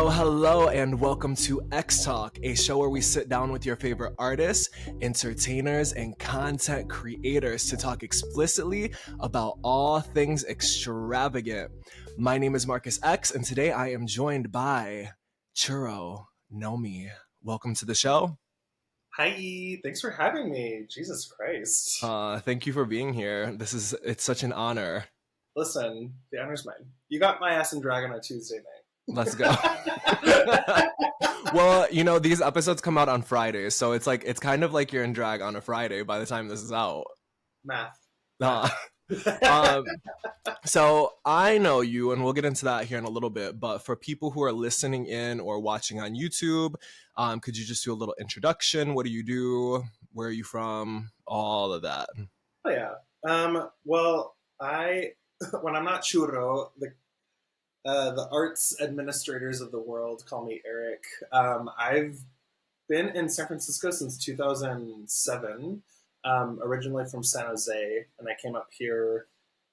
Hello, and welcome to X Talk, a show where we sit down with your favorite artists, entertainers, and content creators to talk explicitly about all things extravagant. My name is Markus X, and today I am joined by Churro Nomi. Welcome to the show. Hi, thanks for having me. Jesus Christ. Thank you for being here. It's such an honor. Listen, the honor's mine. You got my ass in drag on a Tuesday night. Let's go. Well, these episodes come out on Fridays, so it's kind of like you're in drag on a Friday by the time this is out. Math. So I know you, and we'll get into that here in a little bit, but for people who are listening in or watching on YouTube, could you just do a little introduction? What do you do? Where are you from? All of that. Oh, yeah. Well, when I'm not Churro, the arts administrators of the world call me Eric. I've been in San Francisco since 2007, originally from San Jose, and I came up here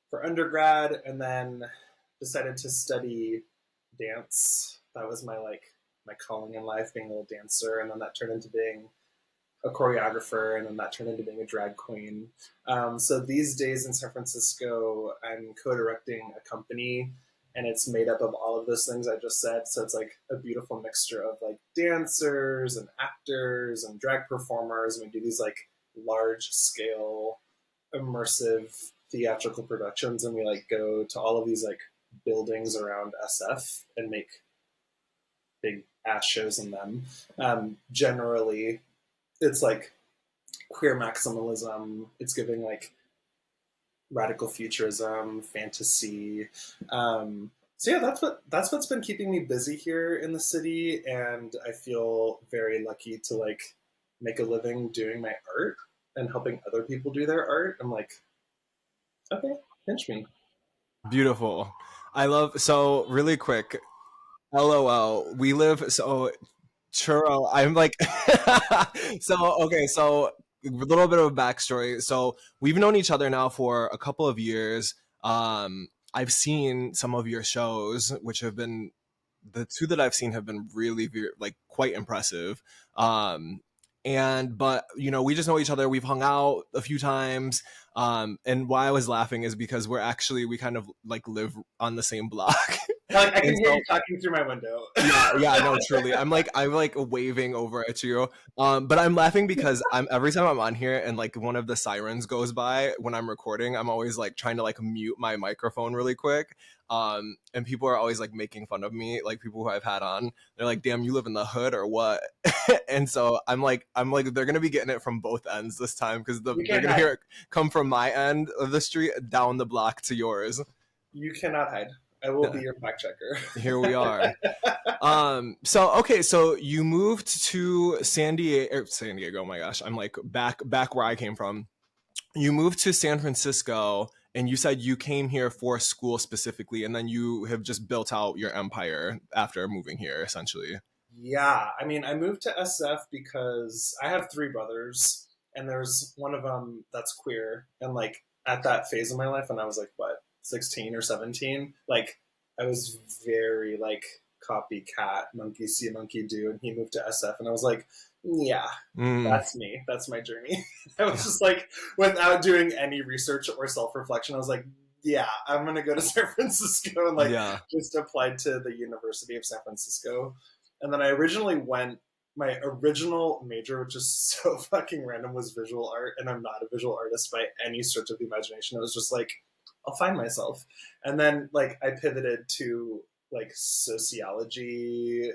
for undergrad and then decided to study dance. That was my calling in life, being a little dancer, and then that turned into being a choreographer, and then that turned into being a drag queen. So these days in San Francisco, I'm co-directing a company, and it's made up of all of those things I just said. So it's like a beautiful mixture of like dancers and actors and drag performers. And we do these like large scale immersive theatrical productions, and we like go to all of these like buildings around SF and make big ass shows in them. Generally, it's like queer maximalism. It's giving like radical futurism, fantasy. So yeah, that's what's been keeping me busy here in the city, and I feel very lucky to like make a living doing my art and helping other people do their art. I'm like, okay, pinch me. Beautiful. So really quick, LOL. We live, so Churro, I'm like, so a little bit of a backstory. So we've known each other now for a couple of years. I've seen some of your shows, which have been, the two that I've seen have been really, like, quite impressive. But we just know each other. We've hung out a few times. And why I was laughing is because we kind of like live on the same block. Like I can hear you talking through my window. yeah, no, truly. I'm like waving over at you. But I'm laughing because every time I'm on here and like one of the sirens goes by when I'm recording, I'm always like trying to like mute my microphone really quick. And people are always like making fun of me, like people who I've had on. They're like, "Damn, you live in the hood or what?" And so I'm like, they're gonna be getting it from both ends this time because they're gonna hear it come from my end of the street down the block to yours. You cannot hide. I will be your fact checker. Here we are. So you moved to San Diego. Oh my gosh, I'm like back where I came from. You moved to San Francisco, and you said you came here for school specifically, and then you have just built out your empire after moving here, essentially. Yeah, I mean, I moved to SF because I have three brothers, and there's one of them that's queer, and like at that phase of my life, when I was like, what, 16 or 17, like I was very like copycat, monkey see, monkey do, and he moved to SF, and I was like, yeah, that's me. That's my journey. I was just like, without doing any research or self-reflection, I was like, yeah, I'm going to go to San Francisco, and like just applied to the University of San Francisco. And then I originally my original major, which is so fucking random, was visual art, and I'm not a visual artist by any stretch of the imagination. It was just like, I'll find myself. And then like I pivoted to like sociology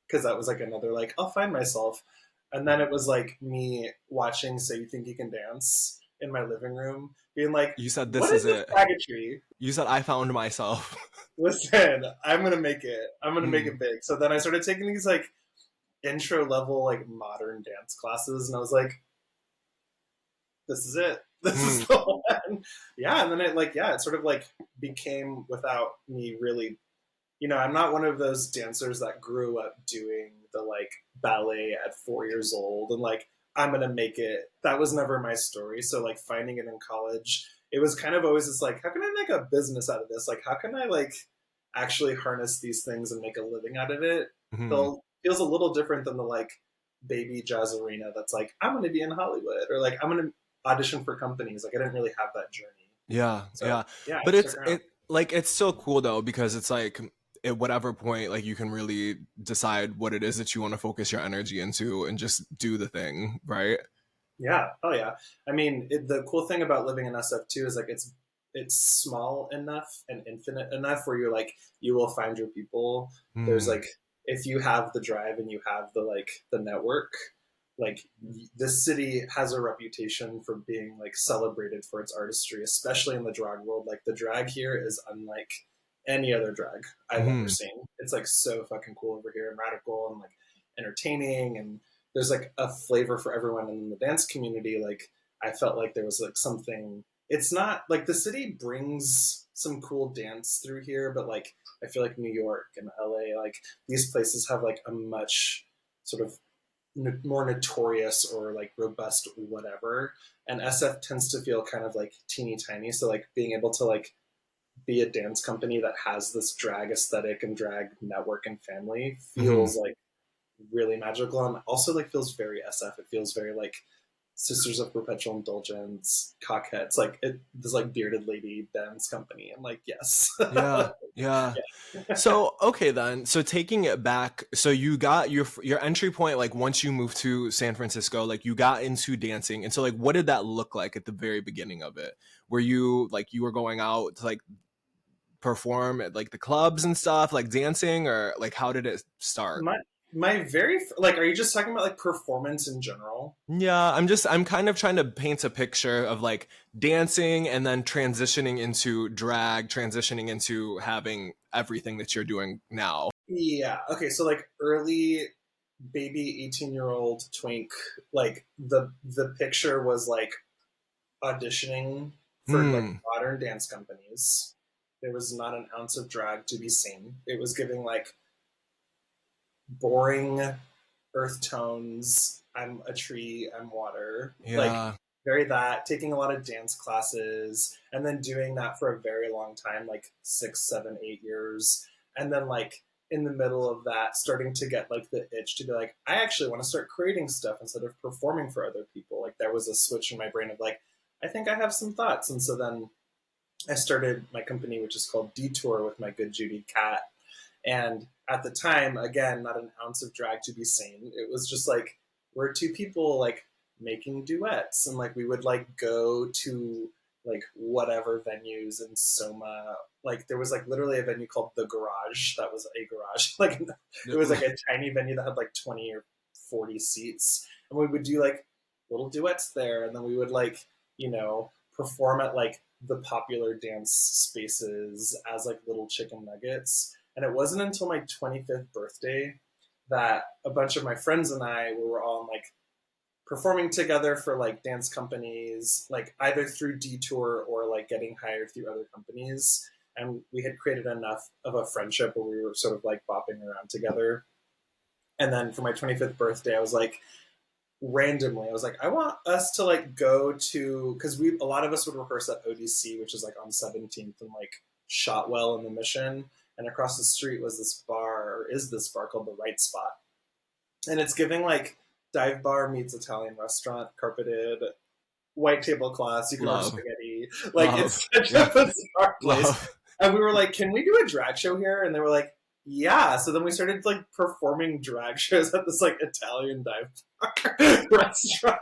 because that was like another like, I'll find myself. And then it was like me watching So You Think You Can Dance in my living room, being like, you said, what is it? Faggotry? You said, I found myself. Listen, I'm going to make it. I'm going to make it big. So then I started taking these like intro level, like modern dance classes. And I was like, this is it. This is the one. Yeah. And then it sort of like became without me really, I'm not one of those dancers that grew up doing the like ballet at 4 years old and like, I'm going to make it. That was never my story. So like finding it in college, it was kind of always just like, how can I make a business out of this? Like, how can I like actually harness these things and make a living out of it Mhm. feels a little different than the like baby jazz arena that's like I'm going to be in Hollywood or like I'm going to audition for companies. Like I didn't really have that journey. Yeah, So yeah. yeah, But I stuck around. it's still cool though because it's like at whatever point like you can really decide what it is that you want to focus your energy into and just do the thing, right? Yeah. Oh yeah. I mean, the cool thing about living in SF too is like it's small enough and infinite enough where you're like you will find your people. There's Hmm. like if you have the drive and you have the like the network, like this city has a reputation for being like celebrated for its artistry, especially in the drag world. Like the drag here is unlike any other drag I've ever Hmm. seen. It's like so fucking cool over here and radical and like entertaining and there's like a flavor for everyone in the dance community. Like I felt like there was like something. It's not like the city brings some cool dance through here, but like I feel like New York and LA, like these places have like a much sort of more notorious or like robust whatever. And SF tends to feel kind of like teeny tiny. So like being able to like be a dance company that has this drag aesthetic and drag network and family Hmm. feels like really magical and also like feels very SF. It feels very like Sisters of Perpetual Indulgence, Cockheads, like this like bearded lady dance company. I'm like, yes. Yeah, yeah. Yeah. So, okay then. So taking it back, so you got your entry point like once you moved to San Francisco, like you got into dancing. And so like what did that look like at the very beginning of it? Were you like you were going out to like perform at like the clubs and stuff, like dancing or like how did it start? my my very like, are you just talking about like performance in general? Yeah, I'm kind of trying to paint a picture of like dancing and then transitioning into drag, transitioning into having everything that you're doing now. Yeah. Okay. So like early baby 18-year-old twink, like the picture was like auditioning for like Hmm. modern dance companies. There was not an ounce of drag to be seen. It was giving like boring earth tones. I'm a tree, I'm water. Like Yeah. very that, taking a lot of dance classes and then doing that for a very long time, like 6, 7, 8 years. And then like in the middle of that, starting to get like the itch to be like, I actually want to start creating stuff instead of performing for other people. Like there was a switch in my brain of like, I think I have some thoughts. And so then I started my company, which is called Detour with my good Judy Cat. And at the time, again, not an ounce of drag to be seen. It was just like we're two people like making duets, and like we would like go to like whatever venues in Soma. Like there was like literally a venue called the Garage that was a garage. Like it was like a tiny venue that had like 20 or 40 seats, and we would do like little duets there, and then we would like you know perform at like the popular dance spaces as like little chicken nuggets. And it wasn't until my 25th birthday that a bunch of my friends and I we were all like performing together for like dance companies, like either through Detour or like getting hired through other companies. And we had created enough of a friendship where we were sort of like bopping around together. And then for my 25th birthday, I was like, randomly, I was like, I want us to like go to because we a lot of us would rehearse at ODC, which is like on 17th and like Shotwell in the Mission, and across the street was this bar or is this bar called the Right Spot, and it's giving like dive bar meets Italian restaurant, carpeted, white tablecloths. You can order Love. spaghetti. Like Love. it's such Yeah. a bizarre place. Love. And we were like, "Can we do a drag show here?" And they were like, "Yeah." So then we started like performing drag shows at this like Italian dive bar restaurant.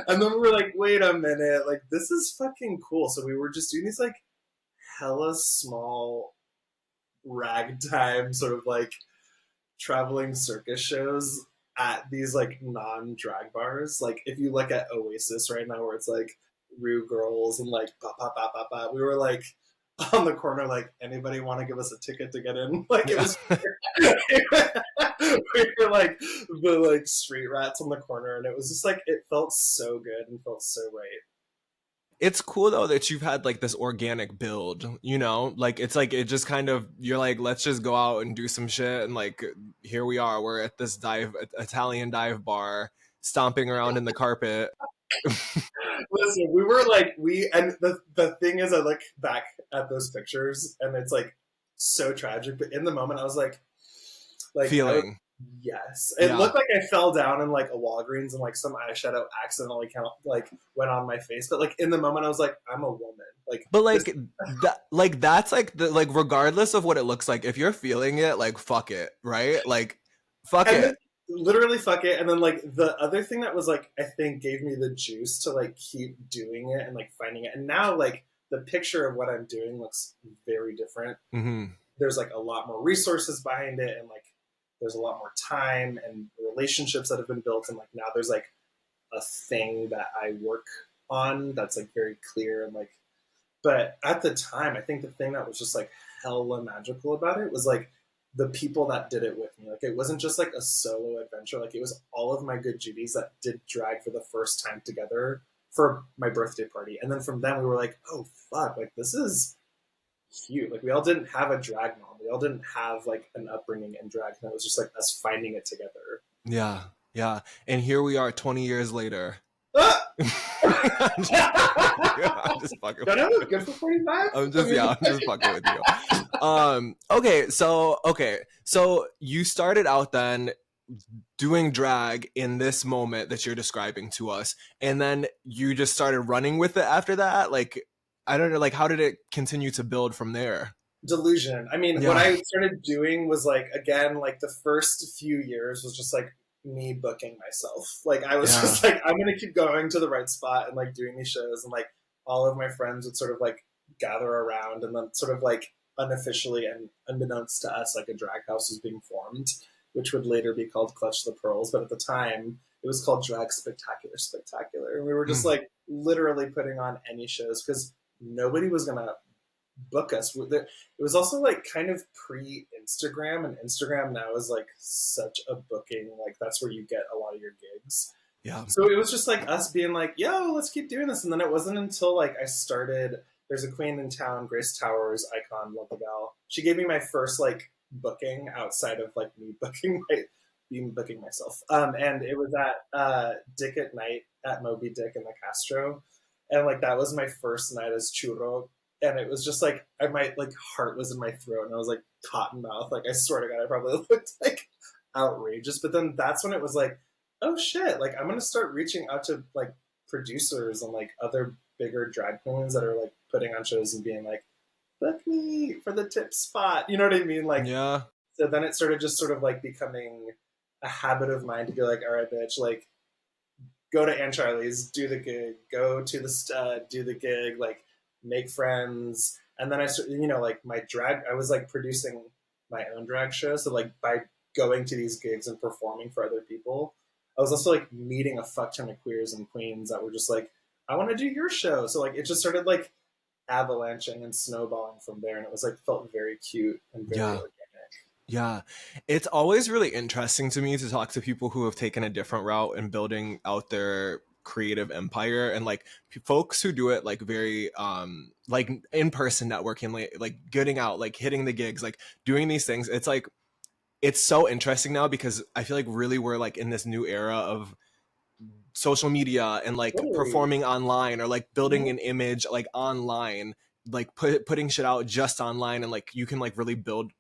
And then we were like, "Wait a minute! Like this is fucking cool." So we were just doing these like hella small ragtime sort of like traveling circus shows at these like non drag bars. Like if you look at Oasis right now, where it's like Rue Girls and like ba ba ba ba ba, we were like on the corner, like anybody want to give us a ticket to get in? Like it Yeah. was, we were like the like street rats on the corner, and it was just like it felt so good and felt so right. It's cool though that you've had like this organic build, you know? Like it's like it just kind of you're like let's just go out and do some shit and like here we are. We're at this dive Italian dive bar stomping around in the carpet. Listen, we were like we and the thing is I look back at those pictures and it's like so tragic. But in the moment, I was I was, Feeling. yes. It Yeah. looked like I fell down in like a Walgreens and like some eyeshadow accidentally kind of like went on my face. But like in the moment, I was like, I'm a woman. Like But this, that's like the like regardless of what it looks like, if you're feeling it, like fuck it, right? Like fuck and it. then literally fuck it. And then like the other thing that was like I think gave me the juice to like keep doing it and like finding it. And now like the picture of what I'm doing looks very different. Mm-hmm. There's like a lot more resources behind it, and like there's a lot more time and relationships that have been built, and like now there's like a thing that I work on that's like very clear and like. But at the time, I think the thing that was just like hella magical about it was like the people that did it with me. Like it wasn't just like a solo adventure. Like it was all of my good Judies that did drag for the first time together for my birthday party. And then from then we were like, oh fuck, like this is cute. Like we all didn't have a drag mom. We all didn't have like an upbringing in drag. And it was just like us finding it together. Yeah. Yeah. And here we are 20 years later. Ah! I'm just fucking Don't with I you. look good for 45? I'm just fucking with you. So you started out then doing drag in this moment that you're describing to us, and then you just started running with it after that. Like, I don't know, like how did it continue to build from there? Delusion. I mean, what Yeah. I started doing was like, again, like the first few years was just like me booking myself. Like I was Yeah. just like, I'm gonna keep going to the right spot and like doing these shows, and like all of my friends would sort of like gather around, and then sort of like unofficially and unbeknownst to us, like a drag house was being formed, which would later be called Clutch the Pearls, but at the time it was called Drag Spectacular Spectacular, and we were just Mm. like literally putting on any shows because nobody was gonna book us. It was also like kind of pre Instagram, and Instagram now is like such a booking, like that's where you get a lot of your gigs. Yeah. So it was just like us being like, yo, let's keep doing this. And then it wasn't until like I started, there's a queen in town, Grace Towers, icon, love the gal. She gave me my first like booking outside of like me booking myself. And it was at Dick at Night at Moby Dick in the Castro. And like that was my first night as Churro, and it was just like my like heart was in my throat, and I was like cotton mouth. Like I swear to God, I probably looked like outrageous. But then that's when it was like, oh shit! Like I'm gonna start reaching out to like producers and like other bigger drag queens that are like putting on shows and being like, book me for the tip spot. You know what I mean? Like Yeah. so then it started just sort of like becoming a habit of mine to be like, all right, bitch, like go to Aunt Charlie's, do the gig, go to the stud, do the gig, like make friends. And then I started, you know, like my drag, I was like producing my own drag show. So like by going to these gigs and performing for other people, I was also like meeting a fuck ton of queers and queens that were just like, I want to do your show. So like it just started like avalanching and snowballing from there. And it was like felt very cute and very Yeah. organic. Yeah. It's always really interesting to me to talk to people who have taken a different route in building out their creative empire, and like folks who do it like very like in-person networking, like getting out, like hitting the gigs, like doing these things. It's like it's so interesting now because I feel like really we're like in this new era of social media and like Totally. performing online, or like building Mhm. an image like online, like putting shit out just online, and like you can like really build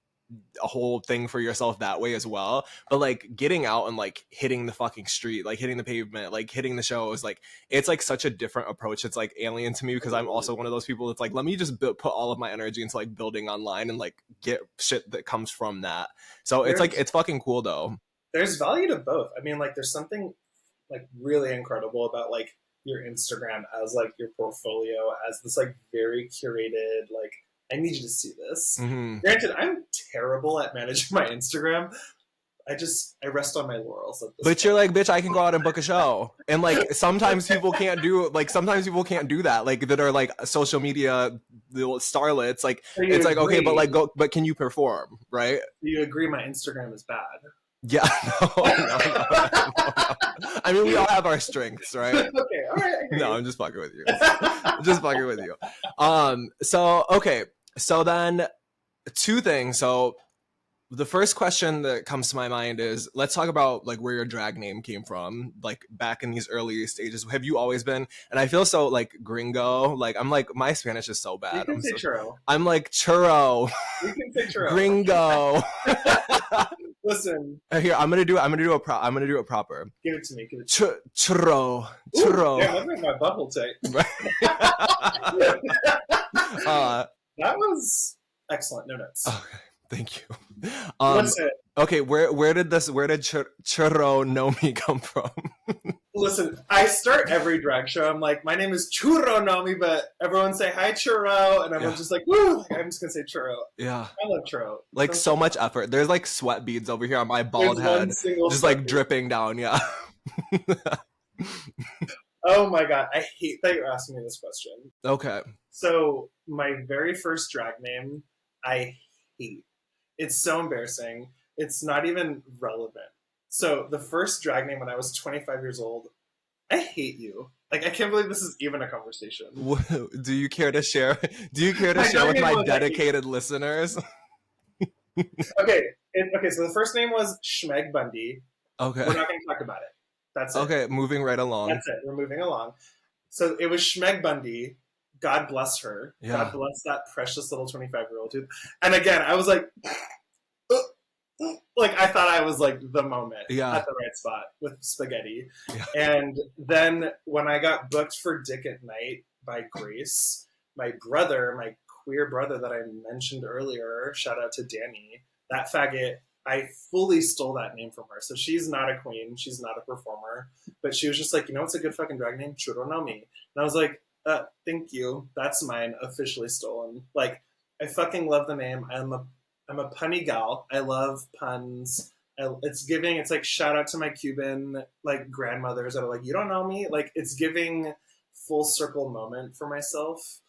a whole thing for yourself that way as well. But like getting out and like hitting the fucking street, like hitting the pavement, like hitting the shows, like it's like such a different approach. It's like alien to me because I'm also one of those people that's like, let me just put all of my energy into like building online and like get shit that comes from that. So it's like There's it's fucking cool though. there's value to both. I mean, like there's something like really incredible about like your Instagram as like your portfolio as this like very curated like I need you to see this. Hmm. Granted, I'm terrible at managing my Instagram. I rest on my laurels at this But you're point. like, bitch, I can go out and book a show. And like sometimes people can't do that, like that are like social media little starlets. Like So you it's like, okay, but agree? like go, but can you perform? Right? You agree my Instagram is bad? Yeah. No. I mean, we all have our strengths, right? Okay, all right, I hear No, you. I'm just fucking with you. Just fucking with you. So okay. So then two things. So the first question that comes to my mind is, let's talk about like where your drag name came from, like back in these early stages. Have you always been? And I feel so like gringo. Like I'm like my Spanish is so You bad. can say churro. I'm like churro, You can say churro. gringo. Listen, Here, I'm gonna do it proper. give it to me. Give it to me. Churro, Ooh, churro. damn, that made my butthole tight. uh, That was excellent. No notes. okay, thank you. Listen, Okay, where did Churro Nomi come from? listen. I start every drag show. I'm like, my name is Churro Nomi, but everyone say hi Churro, and everyone's just like, woo. I'm just gonna say Churro. Yeah, I love Churro. like so much effort. There's like sweat beads over here on my bald There's one head, single just like sweat bead. dripping down. Yeah. Oh my god, I hate that you're asking me this question. Okay. So my very first drag name, I hate. It's so embarrassing. It's not even relevant. So the first drag name when I was 25 years old, I hate you. Like I can't believe this is even a conversation. Do you care to share? Do you care to My share drag with name my was dedicated listeners? Okay, okay. So the first name was Schmeg Bundy. Okay. We're not going to talk about it. That's it. Okay, moving right along. That's it. We're moving along. So it was Schmeg Bundy. God bless her. Yeah. God bless that precious little 25-year-old dude. And again, I was like, like I thought I was like the moment at the right spot with spaghetti. Yeah. And then when I got booked for Dick at Night by Grace, my brother, my queer brother that I mentioned earlier, shout out to Danny, that faggot, I fully stole that name from her. So she's not a queen, she's not a performer, but she was just like, you know what's a good fucking drag name? Churro Nomi. And I was like, thank you. That's mine, officially stolen. Like, I fucking love the name. I'm a punny gal. I love puns. It's like shout out to my Cuban like grandmothers that are like, you don't know me. Like it's giving full circle moment for myself.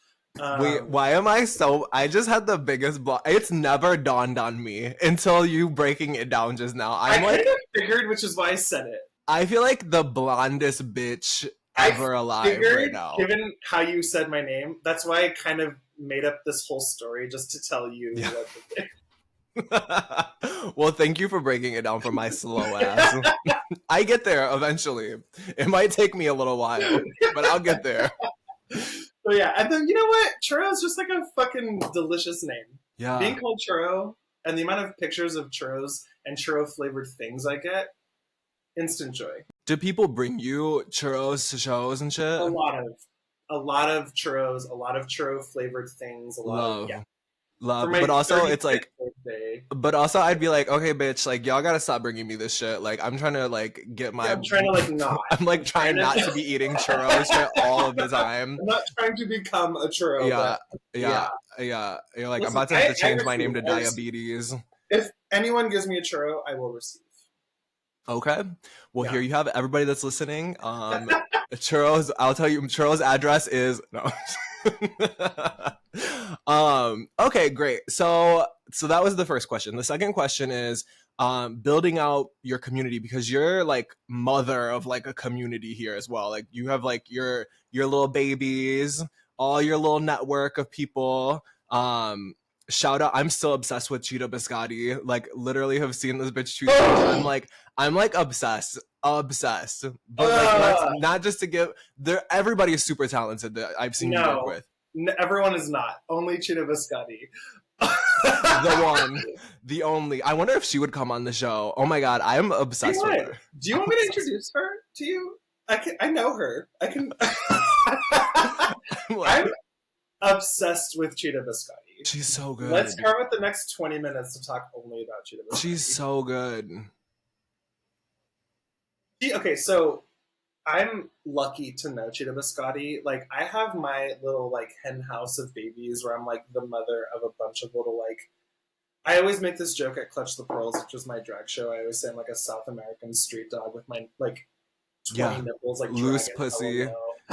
Wait, why am I so? I just had the biggest block. It's never dawned on me until you breaking it down just now. I kind of figured, which is why I said it. I feel like the blondest bitch ever alive right now. Given how you said my name, that's why I kind of made up this whole story just to tell you what the thing. Well, thank you for breaking it down for my slow ass. I get there eventually. It might take me a little while, but I'll get there. So yeah, and then you know what? Churro is just like a fucking delicious name. Yeah. Being called churro and the amount of pictures of churros and churro flavored things I get, instant joy. Do people bring you churros to shows and shit? A lot of churros, a lot of churro flavored things, Love. Yeah. Love, but also it's like birthday. But also I'd be like, okay bitch, like y'all gotta stop bringing me this shit. Like I'm trying to like get my I'm trying to like not I'm like trying not to be eating churros shit all of the time. I'm not trying to become a churro. Yeah. You're like, listen, I'm about to have to change my name to diabetes. If anyone gives me a churro, I will receive. Okay. Well, here you have it. Everybody that's listening. Churros, I'll tell you, Churro's address is no. Okay, great. So that was the first question. The second question is building out your community, because you're like mother of like a community here as well. Like you have like your little babies, all your little network of people. Shout out, I'm still obsessed with Cheetah Biscotti. Like literally have seen this bitch 2 times. I'm like obsessed. But like not just to give there, everybody is super talented that I've seen you work with. Everyone is not. Only Cheetah Biscotti. The one, the only. I wonder if she would come on the show. Oh my god, I'm obsessed with her. Do you want me to introduce her to you? I know her. I can. I'm obsessed with Cheetah Biscotti. She's so good. Let's carve out the next 20 minutes to talk only about Cheetah Biscotti. She's so good. Okay, so I'm lucky to know Cheetah Biscotti. Like, I have my little, like, hen house of babies where I'm, like, the mother of a bunch of little, like... I always make this joke at Clutch the Pearls, which is my drag show. I always say I'm, like, a South American street dog with my, like, 20 nipples, like, loose pussy.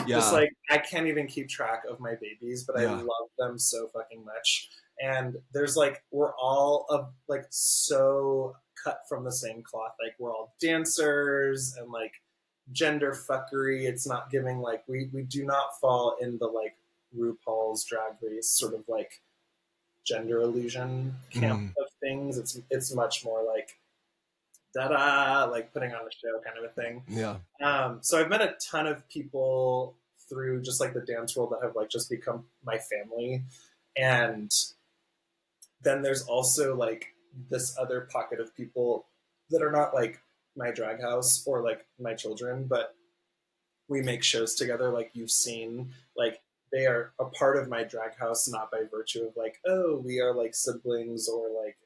Just, like, I can't even keep track of my babies, but I love them so fucking much. And there's, like, we're all, like, so cut from the same cloth. Like, we're all dancers and, like, gender fuckery. It's not giving like we do not fall in the like RuPaul's Drag Race sort of like gender illusion camp Mm, of things. It's much more like da-da, like putting on a show kind of a thing. yeah. So I've met a ton of people through just like the dance world that have like just become my family. And then there's also like this other pocket of people that are not like my drag house or like my children, but we make shows together. Like you've seen, like they are a part of my drag house, not by virtue of like, oh, we are like siblings or like,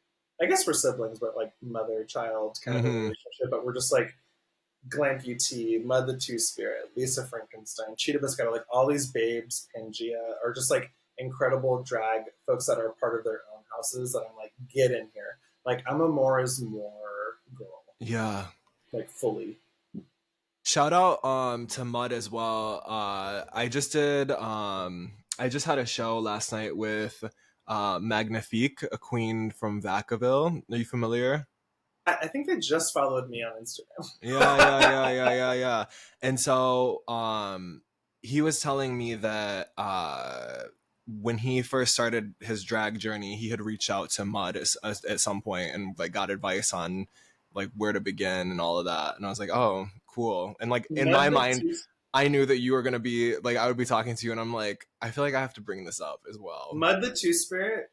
I guess we're siblings, but like mother child kind of a Hmm. relationship. But we're just like Glamp UT, Mud the Two Spirit, Lisa Frankenstein, Cheetah Biscotta, like all these babes, Pangea, are just like incredible drag folks that are part of their own houses that I'm like, get in here. Like I'm a more is more girl, Yeah. like fully. Shout out to Mud as well. I just had a show last night with Magnifique, a queen from Vacaville. Are you familiar? I think they just followed me on Yeah, yeah, Instagram. yeah, yeah, yeah, yeah. And so he was telling me that when he first started his drag journey, he had reached out to Mud at some point and like got advice on like where to begin and all of that. And I was like, "Oh, cool." And like in my Mud the mind, Two, I knew that you were going to be like I would be talking to you and I'm like, I feel like I have to bring this up as well. Mud the Two Spirit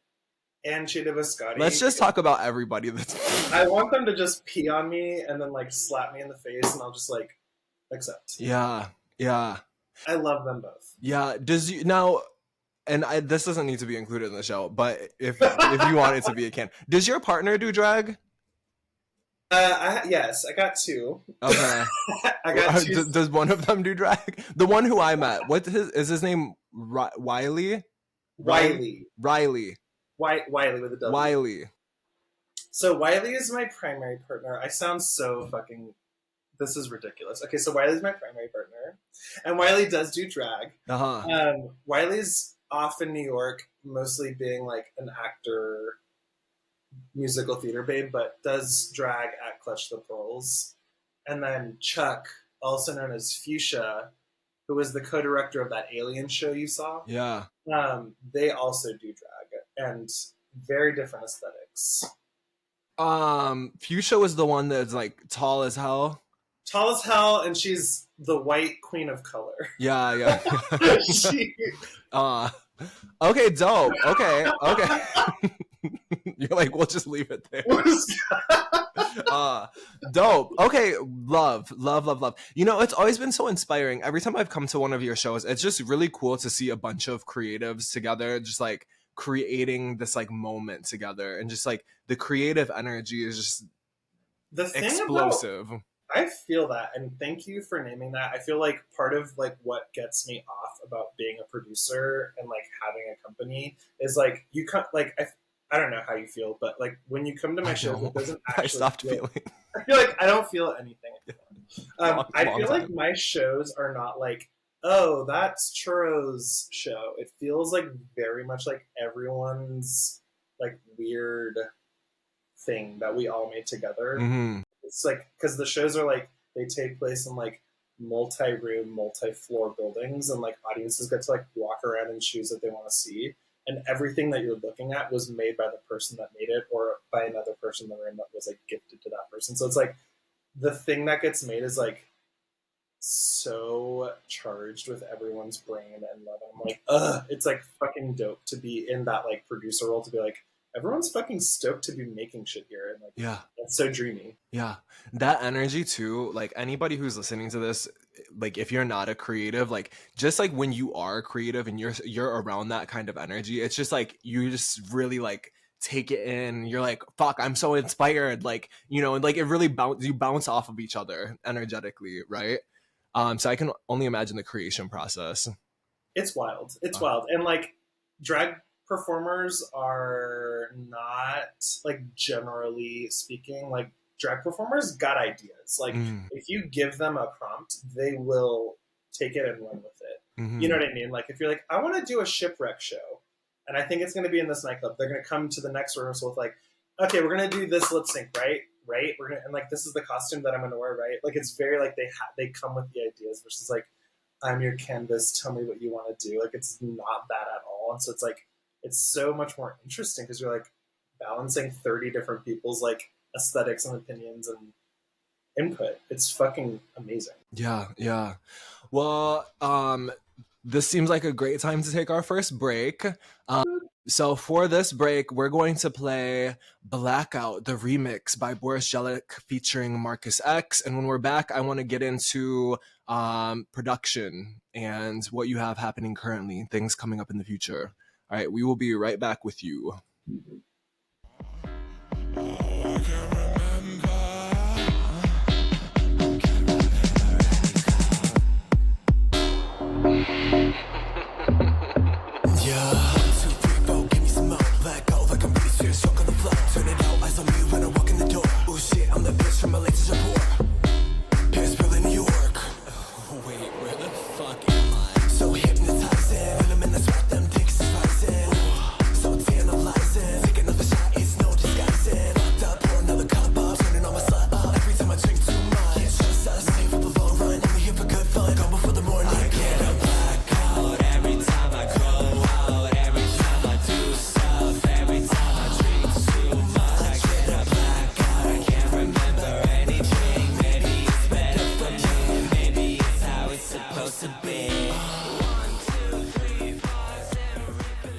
and Cheetah Let's Biscotti. just talk about everybody that's I want them to just pee on me and then like slap me in the face, and I'll just like accept. Yeah. Yeah. I love them both. Yeah. Does you now and this doesn't need to be included in the show, but if you want it to be, it can. Does your partner do drag? Yes, I got two. Okay. I got two. Does one of them do drag? The one who I met. What is his name? Wiley. Riley. Wiley. Riley. Wiley with a W. Wiley. So Wiley is my primary partner. I sound so fucking. This is ridiculous. Okay, so Wiley's my primary partner, and Wiley does do drag. Uh huh. Wiley's off in New York, mostly being like an actor, musical theater babe, but does drag at Clutch the Pearls. And then Chuck, also known as Fuchsia, who was the co-director of that Alien show you saw, Yeah. they also do drag and very different aesthetics. Fuchsia was the one that's like tall as hell. Tall as hell, and she's the white queen of color. Yeah, yeah. she... Okay, dope. Okay. You're like, we'll just leave it there. Dope. Okay, love. You know, it's always been so inspiring. Every time I've come to one of your shows, it's just really cool to see a bunch of creatives together, just like creating this like moment together, and just like the creative energy is just the thing explosive. I feel that, and thank you for naming that. I feel like part of like what gets me off about being a producer and like having a company is like you come like I don't know how you feel, but like when you come to my shows, it doesn't actually. I stopped feeling. I feel like I don't feel anything. I feel like time. my shows are not like, oh, that's Churro's show. It feels like very much like everyone's like weird thing that we all made together. Mm-hmm. It's like because the shows are like they take place in like multi-room, multi-floor buildings, and like audiences get to like walk around in shoes that they want to see, and everything that you're looking at was made by the person that made it or by another person in the room that was like gifted to that person. So it's like the thing that gets made is like so charged with everyone's brain and love. And I'm like, ugh, it's like fucking dope to be in that like producer role, to be like, everyone's fucking stoked to be making shit here, and like, Yeah, that's so dreamy. yeah, that energy too. Like anybody who's listening to this, like if you're not a creative, like just like when you are creative and you're around that kind of energy, it's just like you just really like take it in. You're like, fuck, I'm so inspired. Like, you know, and like it really you bounce off of each other energetically, right? So I can only imagine the creation process. It's wild. It's wild. And like drag performers are not like generally speaking like drag performers got ideas. Like if you give them a prompt, they will take it and run with it. Mm-hmm. You know what I mean? Like if you're like, I want to do a shipwreck show and I think it's going to be in this nightclub, they're going to come to the next rehearsal with like, okay, we're going to do this lip sync, right? We're gonna, and like this is the costume that I'm going to wear, right? Like it's very like they come with the ideas versus like, I'm your canvas, tell me what you want to do. Like it's not that at all. And so it's like it's so much more interesting because you're like balancing 30 different people's like aesthetics and opinions and input. It's fucking amazing. Yeah, yeah. Well, this seems like a great time to take our first break. So for this break, we're going to play Blackout, the remix by Boris Jellic featuring Markus X. And when we're back, I want to get into production and what you have happening currently, things coming up in the future. All right, we will be right back with you.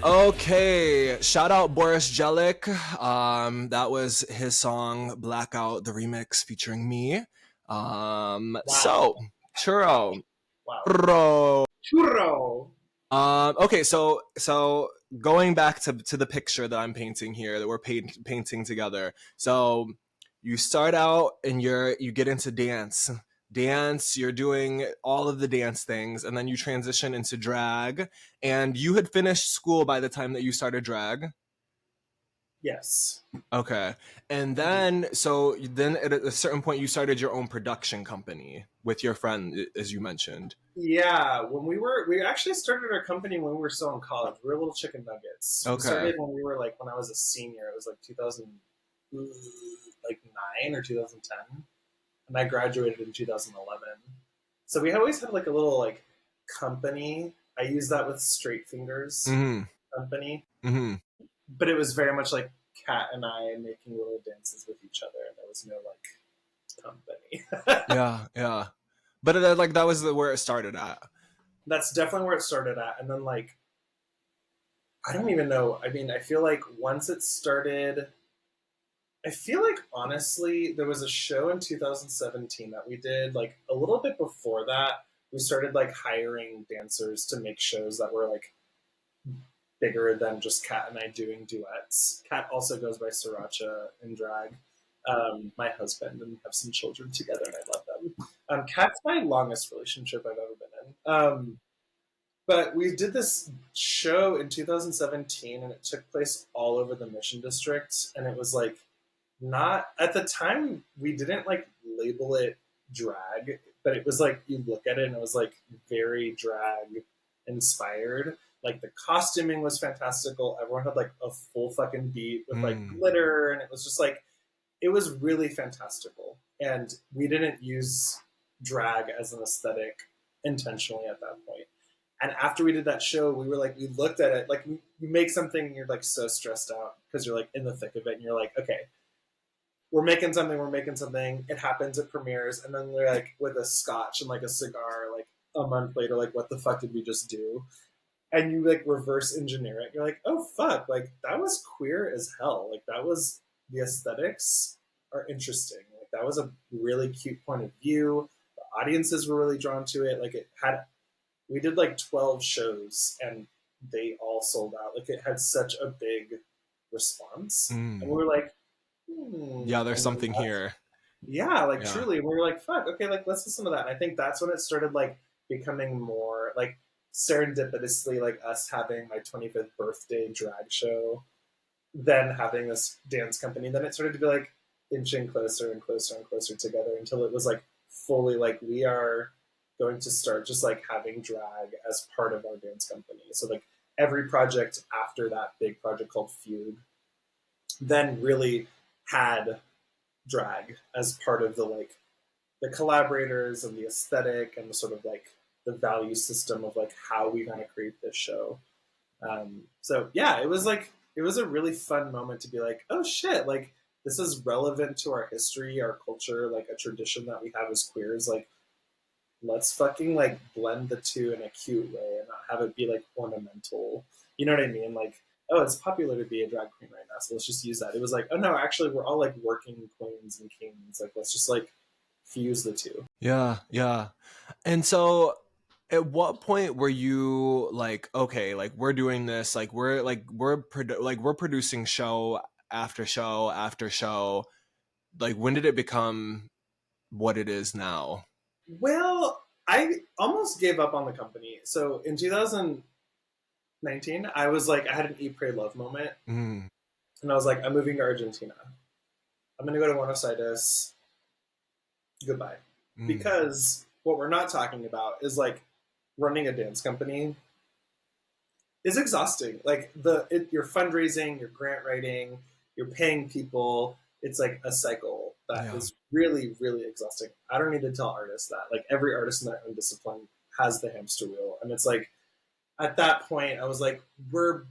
Okay, shout out Boris Jellic. That was his song Blackout, the remix featuring me. Wow. So, Churro. Wow. Churro. Churro. Okay, so going back to the picture that I'm painting here, that we're painting together. So you start out and you get into dance, you're doing all of the dance things, and then you transition into drag. And you had finished school by the time that you started drag. Yes. Okay, and then at a certain point you started your own production company with your friend, as you mentioned. Yeah, we actually started our company when we were still in college. We were little chicken nuggets. We Okay. started when we were like when I was a senior. It was like 2000, like 9 or 2010, and I graduated in 2011. So we always had like a little like company. I use that with straight fingers Mm-hmm. company, Mm-hmm. but it was very much like Kat and I making little dances with each other, and there was no like company. Yeah, yeah. But like that was where it started at. That's definitely where it started at, and then like I don't even know. I mean, I feel like once it started, I feel like honestly, there was a show in 2017 that we did like a little bit before that. We started like hiring dancers to make shows that were like bigger than just Kat and I doing duets. Kat also goes by Sriracha in drag. My husband, and we have some children together, and I love them. Kat's my longest relationship I've ever been in. But we did this show in 2017, and it took place all over the Mission District, and it was like not at the time we didn't like label it drag, but it was like you look at it and it was like very drag inspired. Like the costuming was fantastical. Everyone had like a full fucking beat with like Mm. glitter, and it was just like it was really fantastical. And we didn't use drag as an aesthetic intentionally at that point. And after we did that show, we were like, we looked at it, like you make something and you're like so stressed out because you're like in the thick of it and you're like, okay, we're making something. It happens, it premieres, and then we're like with a scotch and like a cigar, like a month later, like what the fuck did we just do? And you like reverse engineer it. You're like, oh fuck, like that was queer as hell. Like that was the aesthetics are interesting. Like that was a really cute point of view. The audiences were really drawn to it. Like it had we did like 12 shows and they all sold out. Like it had such a big response. And we Mm. were like, Yeah, there's and then something here. yeah, like Yeah. truly, we were like, fuck, okay, like let's listen to that. And I think that's when it started like becoming more like serendipitously like us having my 25th birthday drag show, then having this dance company. Then it started to be like inching closer and closer and closer together until it was like fully like we are going to start just like having drag as part of our dance company. So like every project after that big project called Fugue then really had drag as part of the like the collaborators and the aesthetic and the sort of like the value system of like how we want to create this show. So yeah, it was like it was a really fun moment to be like, oh shit, like this is relevant to our history, our culture, like a tradition that we have as queers. Like let's fucking like blend the two in a cute way and not have it be like ornamental. You know what I mean? Like, oh, it's popular to be a drag queen right now, so let's just use that. It was like, oh no, actually, we're all like working queens and kings. Like, let's just like fuse the two. Yeah, yeah. And so at what point were you like, okay, like we're doing this, like we're producing show after show after show. Like when did it become what it is now? Well, I almost gave up on the company. So in 2019, I was like, I had an Eat, Pray, Love moment. Mm, And I was like, I'm moving to Argentina. I'm going to go to Buenos Aires. Goodbye. mm, Because what we're not talking about is like running a dance company is exhausting. Like you're fundraising, you're grant writing, you're paying people. It's like a cycle that yeah. is really, really exhausting. I don't need to tell artists that. Like every artist in their own discipline has the hamster wheel, and it's like at that point, I was like, we're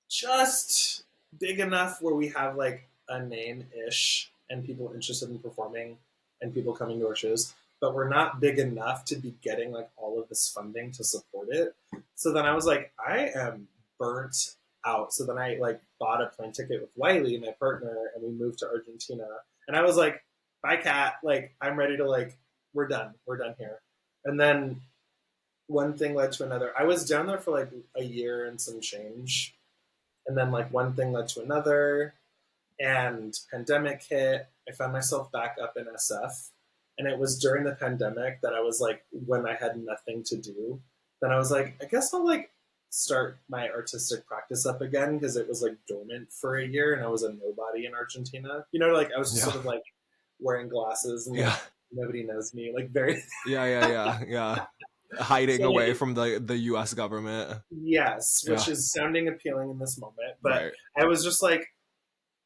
just big enough where we have like a name ish and people interested in performing and people coming to our shows, but we're not big enough to be getting like all of this funding to support it. So then I was like, I am burnt out. So then I like bought a plane ticket with Wiley, my partner, and we moved to Argentina. And I was like, bye, Kat. Like, I'm ready to like, we're done. We're done here. And then one thing led to another. I was down there for like a year and some change, and then like one thing led to another, and pandemic hit. I found myself back up in SF, and it was during the pandemic that I was like, when I had nothing to do, then I was like, I guess I'll like start my artistic practice up again, because it was like dormant for a year and I was a nobody in Argentina, you know, like I was just Yeah. sort of like wearing glasses and like Yeah. nobody knows me, like very Yeah, yeah, yeah, yeah. Hiding so like away from the US government. yes, which Yeah. is sounding appealing in this moment, but Right. I was just like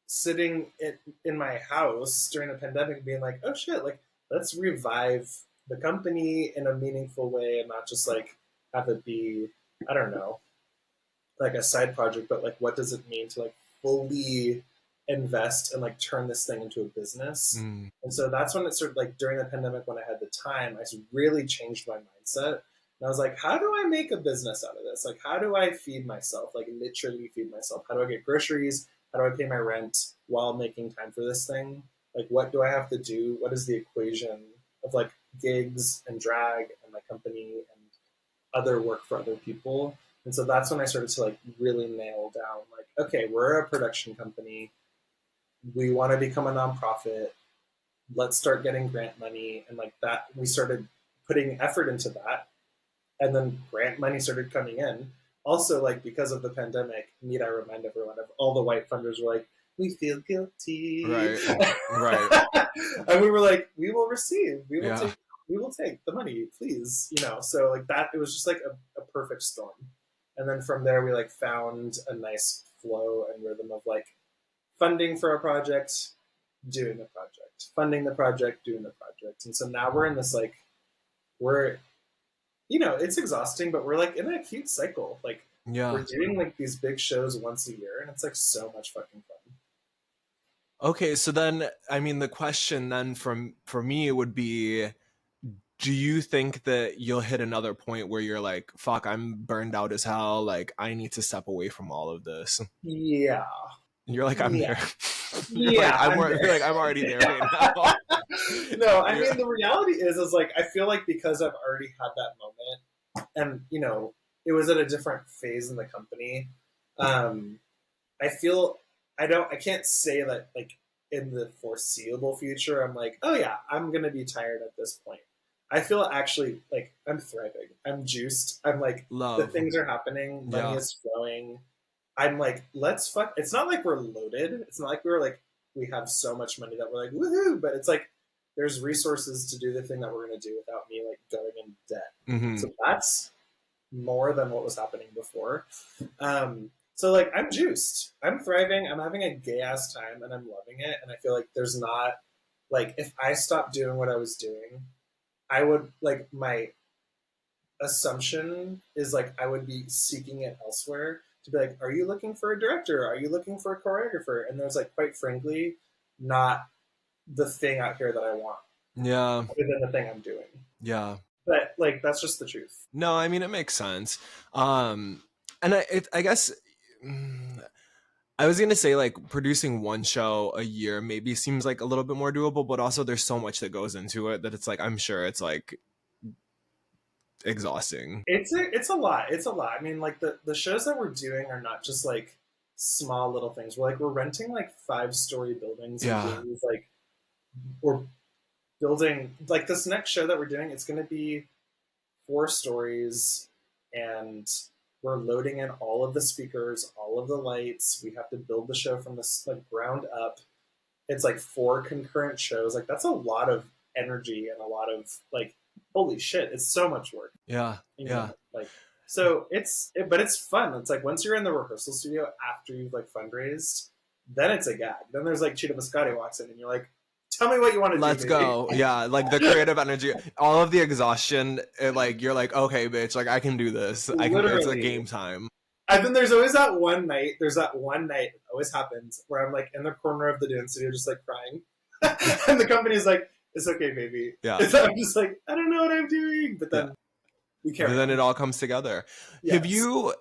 sitting in my house during the pandemic being like, oh shit, like let's revive the company in a meaningful way and not just like have it be, I don't know, like a side project, but like what does it mean to like fully invest and like turn this thing into a business? Mm, And so that's when it started, like during the pandemic when I had the time, I really changed my mindset. And I was like, how do I make a business out of this? Like, how do I feed myself? Like, literally feed myself. How do I get groceries? How do I pay my rent while making time for this thing? Like, what do I have to do? What is the equation of like gigs and drag and my company and other work for other people? And so that's when I started to like really nail down, like, okay, we're a production company. We want to become a nonprofit. Let's start getting grant money. And like that, we started putting effort into that. And then grant money started coming in. Also, like because of the pandemic, need I remind everyone of all the white funders were like, we feel guilty. right. Right. And we were like, we will receive, Yeah. we will take the money, please. You know, so like that, it was just like a perfect storm. And then from there, we like found a nice flow and rhythm of like funding for a project, doing the project, funding the project, doing the project. And so now we're in this like, we're, you know, it's exhausting, but we're like in a cute cycle. Like we're Yeah. doing like these big shows once a year and it's like so much fucking fun. Okay, so then I mean the question then from for me would be, do you think that you'll hit another point where you're like, fuck, I'm burned out as hell, like I need to step away from all of this? Yeah. You're like, I'm Yeah. there. Yeah, I'm You're like, I'm already there right now. no, I Yeah. mean the reality is like I feel like because I've already had that moment, and you know, it was at a different phase in the company. Um, I feel I can't say that like in the foreseeable future I'm like, oh yeah, I'm gonna be tired at this point. I feel actually like I'm thriving. I'm juiced. I'm like the Love. things are happening. Money Yeah. is flowing. I'm like, let's fuck. It's not like we're loaded. It's not like we're like we have so much money that we're like woohoo. But it's like there's resources to do the thing that we're gonna do without me like going in debt. Hmm. So that's more than what was happening before. So like I'm juiced. I'm thriving. I'm having a gay ass time and I'm loving it. And I feel like there's not like if I stopped doing what I was doing, I would like my assumption is like I would be seeking it elsewhere to be like, are you looking for a director? Are you looking for a choreographer? And there's like, quite frankly, not the thing out here that I want Yeah. other than the thing I'm doing. Yeah. But like, that's just the truth. No, I mean it makes sense. And I guess I was gonna say like producing one show a year maybe seems like a little bit more doable, but also there's so much that goes into it that it's like I'm sure it's like exhausting. It's a lot. It's a lot. I mean, like the shows that we're doing are not just like small little things. We're renting like 5-story buildings and Yeah. doing these like we're building like this next show that we're doing. It's going to be 4 stories, and we're loading in all of the speakers, all of the lights. We have to build the show from this like ground up. It's like 4 concurrent shows. Like that's a lot of energy and a lot of like holy shit, it's so much work. Yeah. You Yeah. know, like so but it's fun. It's like once you're in the rehearsal studio after you've like fundraised, then it's a gag. Then there's like Cheetah Biscotti walks in and you're like, tell me what you want to Let's do, baby. go. Yeah, like the creative energy, all of the exhaustion, like you're like, okay, bitch, like I can do this. I can it's a Literally. game time. And then there's always that one night, it always happens, where I'm like in the corner of the dance studio just like crying. And the company's like, it's okay, baby. Yeah. And I'm just like, I don't know what I'm doing. But then we carry But then on. it all comes together. Yes.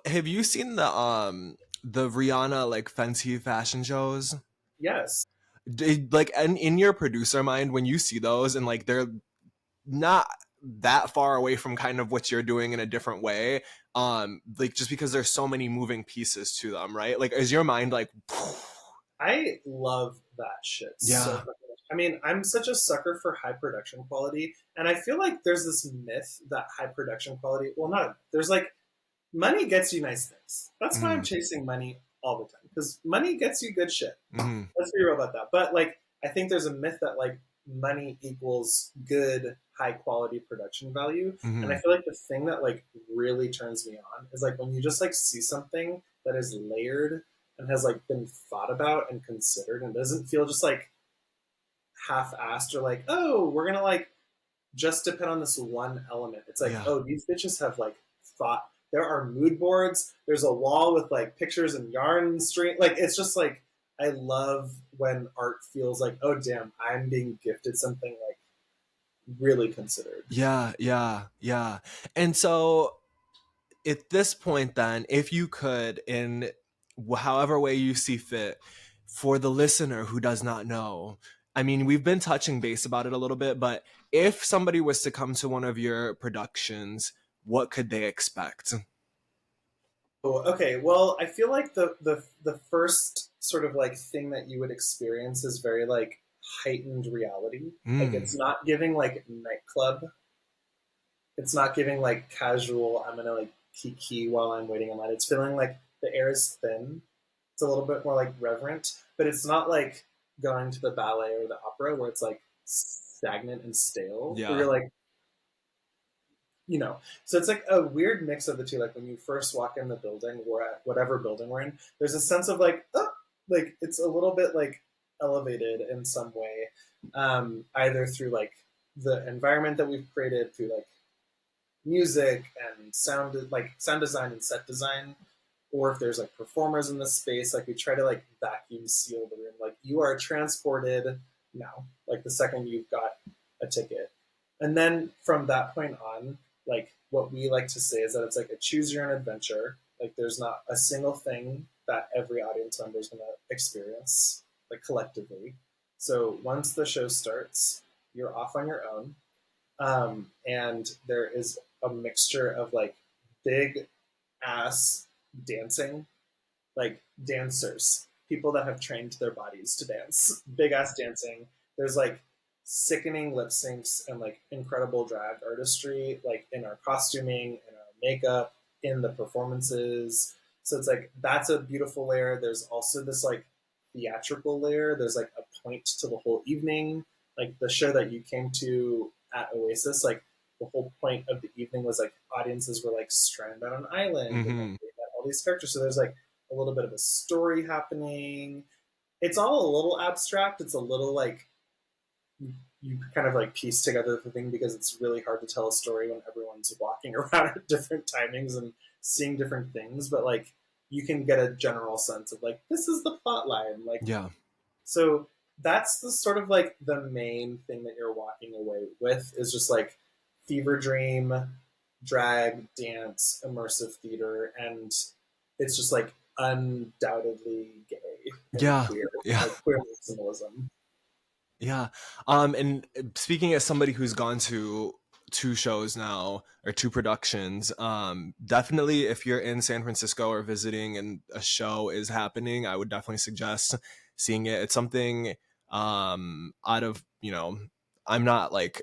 Have you seen the Rihanna like Fenty fashion shows? Yes. Like in your producer mind when you see those and like they're not that far away from kind of what you're doing in a different way, like just because there's so many moving pieces to them, right? Like is your mind like I love that shit so yeah. fucking much. I mean, I'm such a sucker for high production quality, and I feel like there's this myth that high production quality, well, not, there's like, money gets you nice things. That's why I'm Mm, chasing money all the time, because money gets you good shit. mm, Let's be real about that. But like, I think there's a myth that like money equals good, high quality production value. And I mm, feel like the thing that like really turns me on is like when you just like see something that is layered and has like been thought about and considered and doesn't feel just like half-assed or like, oh, we're gonna like just depend on this one element. It's like, yeah. oh, these bitches have like thought. There are mood boards. There's a wall with like pictures and yarn string. Like it's just like I love when art feels like, oh damn, I'm being gifted something like really considered. Yeah, yeah, yeah. And so at this point then if you could in however way you see fit for the listener who does not know, I mean we've been touching base about it a little bit, but if somebody was to come to one of your productions, what could they expect? Oh, okay. Well, I feel like the first sort of like thing that you would experience is very like heightened reality. Like Mm, it's not giving like nightclub. It's not giving like casual. I'm gonna like kiki while I'm waiting in line. It's feeling like the air is thin. It's a little bit more like reverent, but it's not like going to the ballet or the opera where it's like stagnant and stale. Where yeah. you're like, so it's like a weird mix of the two. Like when you first walk in the building, we're at whatever building we're in, there's a sense of like, oh, like it's a little bit like elevated in some way, either through like the environment that we've created, through like music and sound, like sound design and set design, or if there's like performers in the space, like we try to like vacuum seal the room. Like you are transported now, like the second you've got a ticket. And then from that point on, like what we like to say is that it's like a choose your own adventure. Like there's not a single thing that every audience member is going to experience, like collectively. So once the show starts, you're off on your own. And there is a mixture of like big ass dancing, like dancers, people that have trained their bodies to dance, big ass dancing. There's like sickening lip syncs and like incredible drag artistry, like in our costuming, in our makeup, in the performances. So it's like that's a beautiful layer. There's also this like theatrical layer. There's like a point to the whole evening. Like the show that you came to at Oasis, like the whole point of the evening was like audiences were like stranded on an island and like Mm-hmm. they met all these characters. So there's like a little bit of a story happening. It's all a little abstract. It's a little like you kind of like piece together the thing because it's really hard to tell a story when everyone's walking around at different timings and seeing different things. But like you can get a general sense of like this is the plot line. Like Yeah. so that's the sort of like the main thing that you're walking away with is just like fever dream, drag, dance, immersive theater, and it's just like undoubtedly gay and Yeah. queer, Yeah. like queer symbolism. Yeah. And speaking as somebody who's gone to two shows now or two productions, definitely if you're in San Francisco or visiting and a show is happening, I would definitely suggest seeing it. It's something out of, I'm not like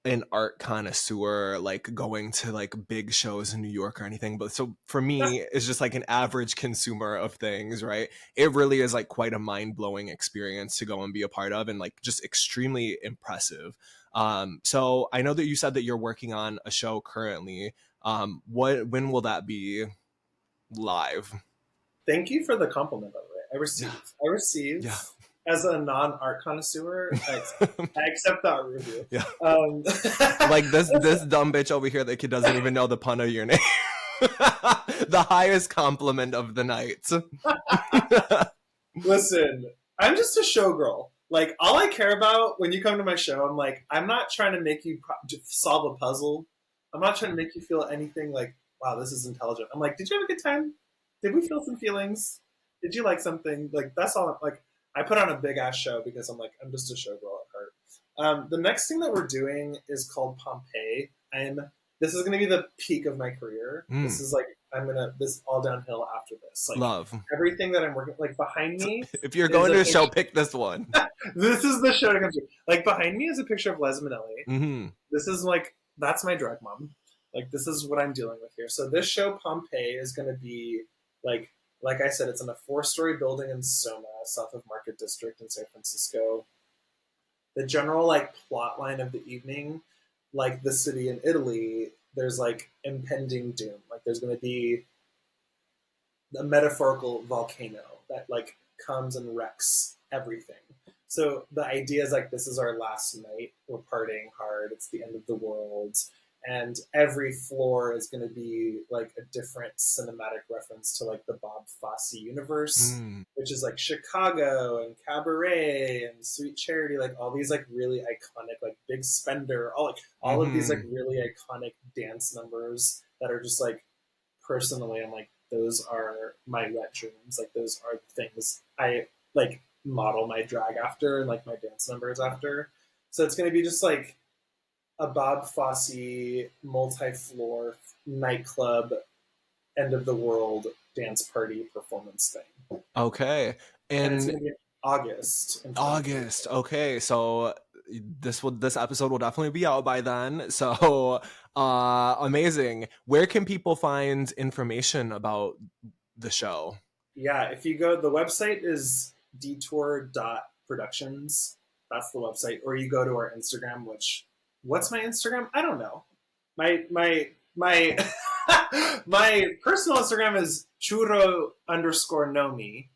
an art connoisseur like going to like big shows in New York or anything, but so for me it's just like an average consumer of things, right? It really is like quite a mind-blowing experience to go and be a part of, and like just extremely impressive. So I know that you said that you're working on a show currently. When will that be live? Thank you for the compliment, by the way. Yeah. I receive, Yeah. as a non-art connoisseur, I accept the art review. Yeah. Um, Like this dumb bitch over here that kid doesn't even know the pun of your name. The highest compliment of the night. Listen, I'm just a showgirl. Like, all I care about when you come to my show, I'm like, I'm not trying to make you solve a puzzle. I'm not trying to make you feel anything like, wow, this is intelligent. I'm like, did you have a good time? Did we feel some feelings? Did you like something? Like, that's all. Like, I put on a big ass show because I'm like, I'm just a showgirl at heart. The next thing that we're doing is called Pompeii. This is going to be the peak of my career. This is like, this all downhill after this. Like, Love. everything that I'm working, like behind me. If you're going to a show, pick this one. This is the show to come to. Like behind me is a picture of Les Minnelli. Mm-hmm. This is like, that's my drag mom. Like this is what I'm dealing with here. So this show Pompeii is going to be like I said, it's in a 4-story building in Soma, south of Market District in San Francisco. The general like plot line of the evening, like the city in Italy, there's like impending doom. Like there's going to be a metaphorical volcano that like comes and wrecks everything. So the idea is like this is our last night. We're partying hard. It's the end of the world, and every floor is going to be like a different cinematic reference to like the Bob Fosse universe, which is like Chicago and Cabaret and Sweet Charity, like all these like really iconic, like Big Spender, all of these like really iconic dance numbers that are just like personally, I'm like, those are my wet dreams. Like those are the things I like model my drag after and like my dance numbers after. So it's going to be just like a Bob Fosse multi-floor nightclub end of the world dance party performance thing. Okay. And it's going to be in August. August. Okay. So this episode will definitely be out by then. So amazing. Where can people find information about the show? Yeah, if you go, the website is detour.productions. That's the website. Or you go to our Instagram, which, what's my Instagram? I don't know. My my personal Instagram is Churro_Nomi.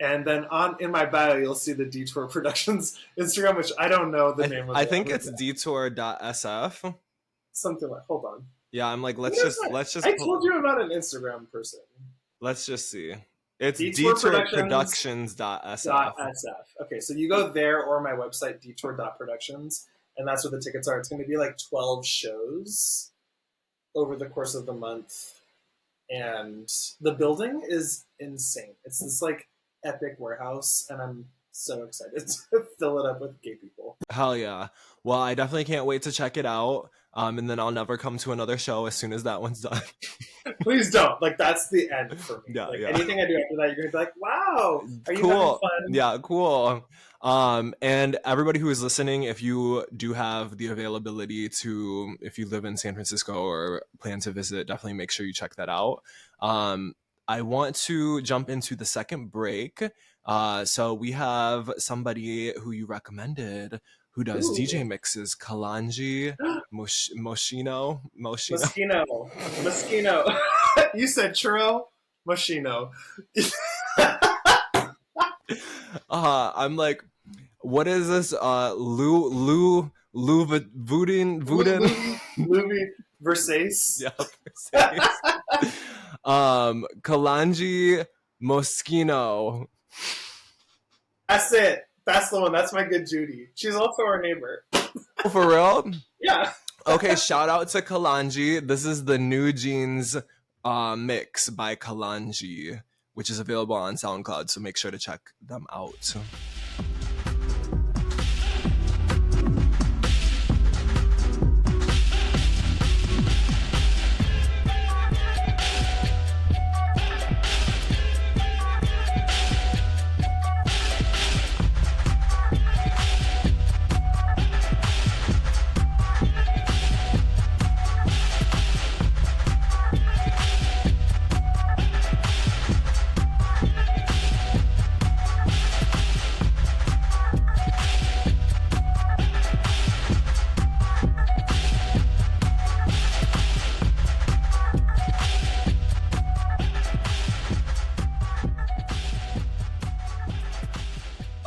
And then in my bio, you'll see the Detour Productions Instagram, which I don't know the name of. I think it's detour.sf. Something like, hold on. Yeah, I'm like, let's just. I told you about an Instagram person. Let's just see. It's detourproductions.sf. Okay, so you go there or my website, detour.productions, and that's where the tickets are. It's going to be like 12 shows over the course of the month. And the building is insane. It's this like epic warehouse, and I'm so excited to fill it up with gay people. Hell yeah. Well, I definitely can't wait to check it out. And then I'll never come to another show as soon as that one's done. Please don't. Like, that's the end for me. Yeah, like, yeah. Anything I do after that, you're going to be like, wow, are you cool. having fun? Yeah, cool. And everybody who is listening, if you do have the availability to, if you live in San Francisco or plan to visit, definitely make sure you check that out. I want to jump into the second break. So we have somebody who you recommended who does DJ mixes, Kalanji Moschino. You said Churro Moschino. I'm like, What is this? Voodin? Louis Versace. Yep. Kalanji Moschino. That's it. That's the one. That's my good Judy. She's also our neighbor. Oh, for real? Yeah. Okay, shout out to Kalanji. This is the New Jeans mix by Kalanji, which is available on SoundCloud, so make sure to check them out.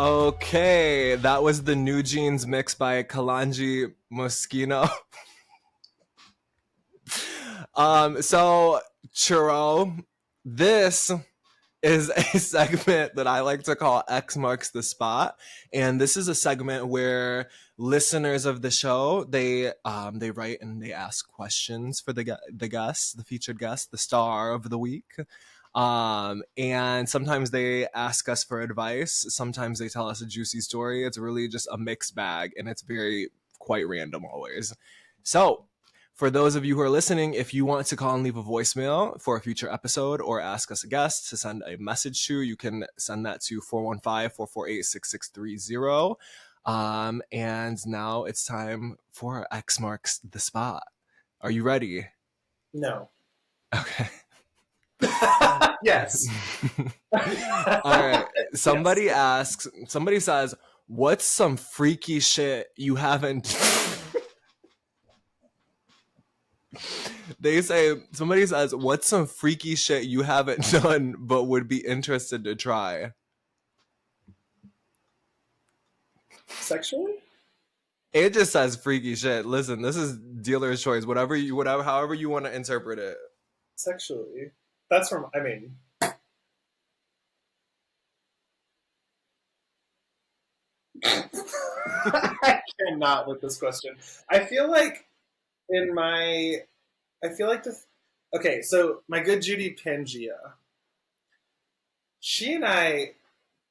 Okay, that was the New Jeans mix by Kalanji Moschino. So Churro, this is a segment that I like to call X Marks the Spot, and this is a segment where listeners of the show they write and they ask questions for the guest, the featured guest, the star of the week. And sometimes they ask us for advice. Sometimes they tell us a juicy story. It's really just a mixed bag, and it's very quite random always. So, for those of you who are listening, if you want to call and leave a voicemail for a future episode or ask us a guest to send a message to, you can send that to 415-448-6630. And now it's time for X Marks the Spot. Are you ready? No. Okay. Yes. All right. Somebody says, what's some freaky shit you haven't somebody says, what's some freaky shit you haven't done but would be interested to try? Sexually? It just says freaky shit. Listen, this is dealer's choice. However you want to interpret it. Sexually. That's from, I mean. I cannot with this question. I feel like okay, so my good Judy Pangea, she and I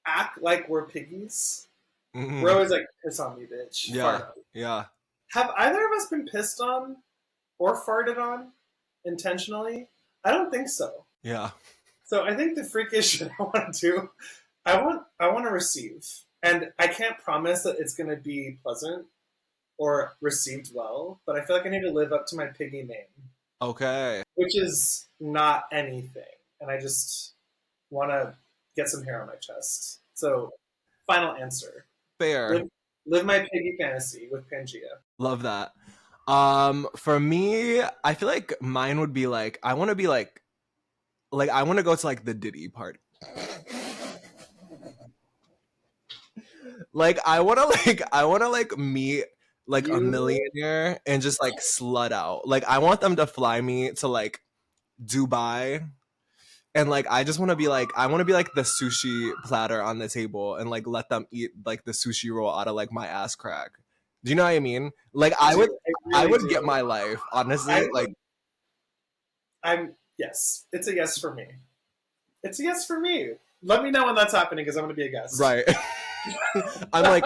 act like we're piggies. Mm-hmm. We're always like, piss on me, bitch. Yeah. Fart. Yeah. Have either of us been pissed on or farted on intentionally? I don't think so. Yeah. So I think the freakish shit I want to do, I want to receive. And I can't promise that it's going to be pleasant or received well, but I feel like I need to live up to my piggy name. Okay. Which is not anything. And I just want to get some hair on my chest. So, final answer. Fair. Live my piggy fantasy with Pangea. Love that. For me, I feel like mine would be like, I want to be like I want to go to like the Diddy party. I want to meet like a millionaire and just like slut out. Like I want them to fly me to like Dubai, and like I just want to be like the sushi platter on the table and like let them eat like the sushi roll out of like my ass crack. Do you know what I mean? Like I would get my life, honestly. Yes. It's a yes for me. It's a yes for me. Let me know when that's happening because I'm going to be a guest. Right. I'm like,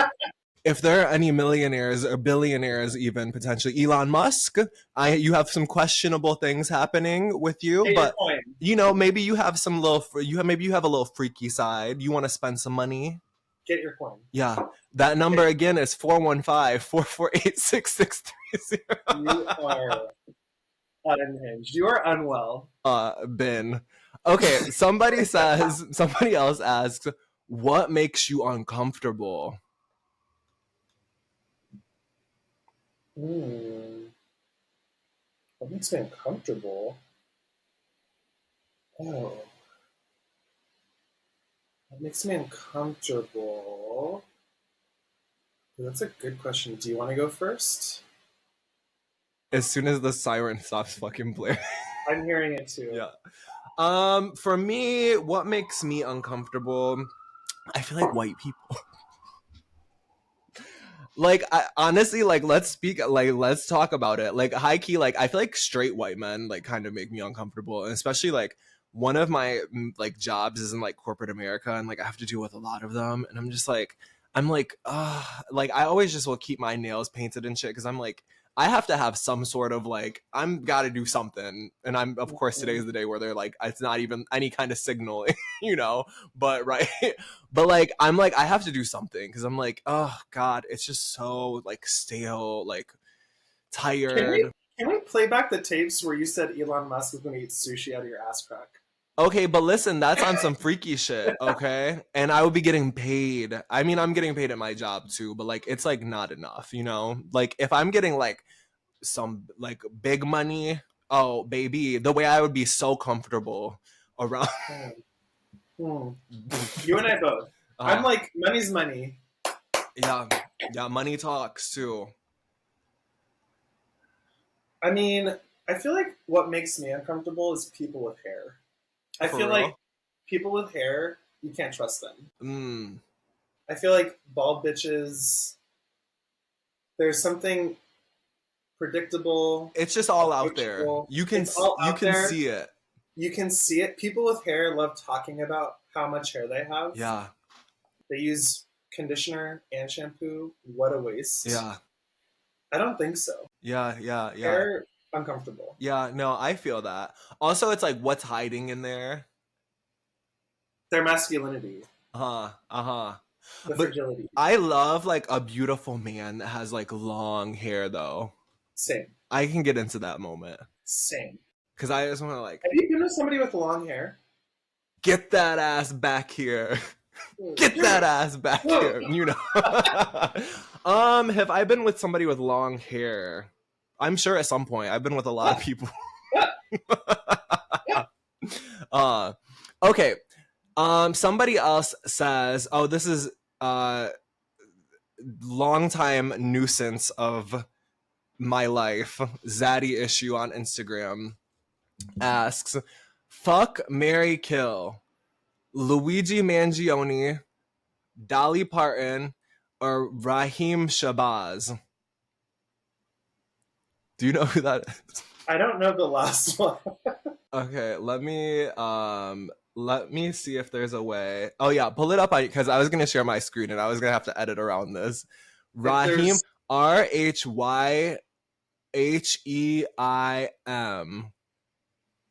if there are any millionaires or billionaires, even potentially Elon Musk, you have some questionable things happening with you, but you know, maybe you have some maybe you have a little freaky side. You want to spend some money. Get your coin. Yeah, that number again is 415-448-6630. You are unhinged. You are unwell. Ben. Okay, somebody else asks, what makes you uncomfortable? What makes me uncomfortable? Oh. What makes me uncomfortable? That's a good question. Do you want to go first? As soon as the siren stops fucking blaring. I'm hearing it too. Yeah. For me, what makes me uncomfortable? I feel like white people. Like, honestly, like, let's talk about it. Like, high key, like, I feel like straight white men like kind of make me uncomfortable, and especially like one of my like jobs is in like corporate America, and like I have to deal with a lot of them, and I'm like, like I always just will keep my nails painted and shit because I'm like, I have to have some sort of like I'm got to do something, and I'm of course today is the day where they're like it's not even any kind of signal, you know, but right. But like I have to do something because I'm like, oh god, it's just so like stale, like Can tired. we can we play back the tapes where you said Elon Musk is going to eat sushi out of your ass crack? Okay, but listen, that's on some freaky shit, okay? And I would be getting paid. I mean, I'm getting paid at my job too, but like it's like not enough, you know? Like if I'm getting like some like big money, oh baby, the way I would be so comfortable around. Hmm. Hmm. You and I both. I'm uh like, money's money. yeah. Yeah, money talks too. I mean, I feel like what makes me uncomfortable is people with hair. I For feel like real? people with hair, you can't trust them. Mm. I feel like bald bitches, there's something predictable, It's just all out there. approachable. It's all You out can there. see it. You can see it. People with hair love talking about how much hair they have. Yeah. They use conditioner and shampoo. What a waste. Yeah. I don't think so. Yeah, yeah, yeah. Hair, uncomfortable. Yeah, no, I feel that. Also, it's like what's hiding in there? Their masculinity, Uh-huh. the But fragility. I love like a beautiful man that has like long hair though. Same. I can get into that moment Same. cuz I just want to like Have you been with somebody with long hair? get that ass back here. Get You're, that ass back whoa. here, you know. Have I been with somebody with long hair? I'm sure at some point. I've been with a lot of people. uh okay. Somebody else says, "Oh, this is longtime nuisance of my life." Zaddy issue on Instagram asks, "Fuck, Mary, kill Luigi Mangione, Dolly Parton, or Raheem Shabazz." Do you know who that is? I don't know the last one. Okay, let me see if there's a way. Oh yeah, pull it up because I was gonna share my screen and I was gonna have to edit around this. If Raheem, there's Rhyhyeim,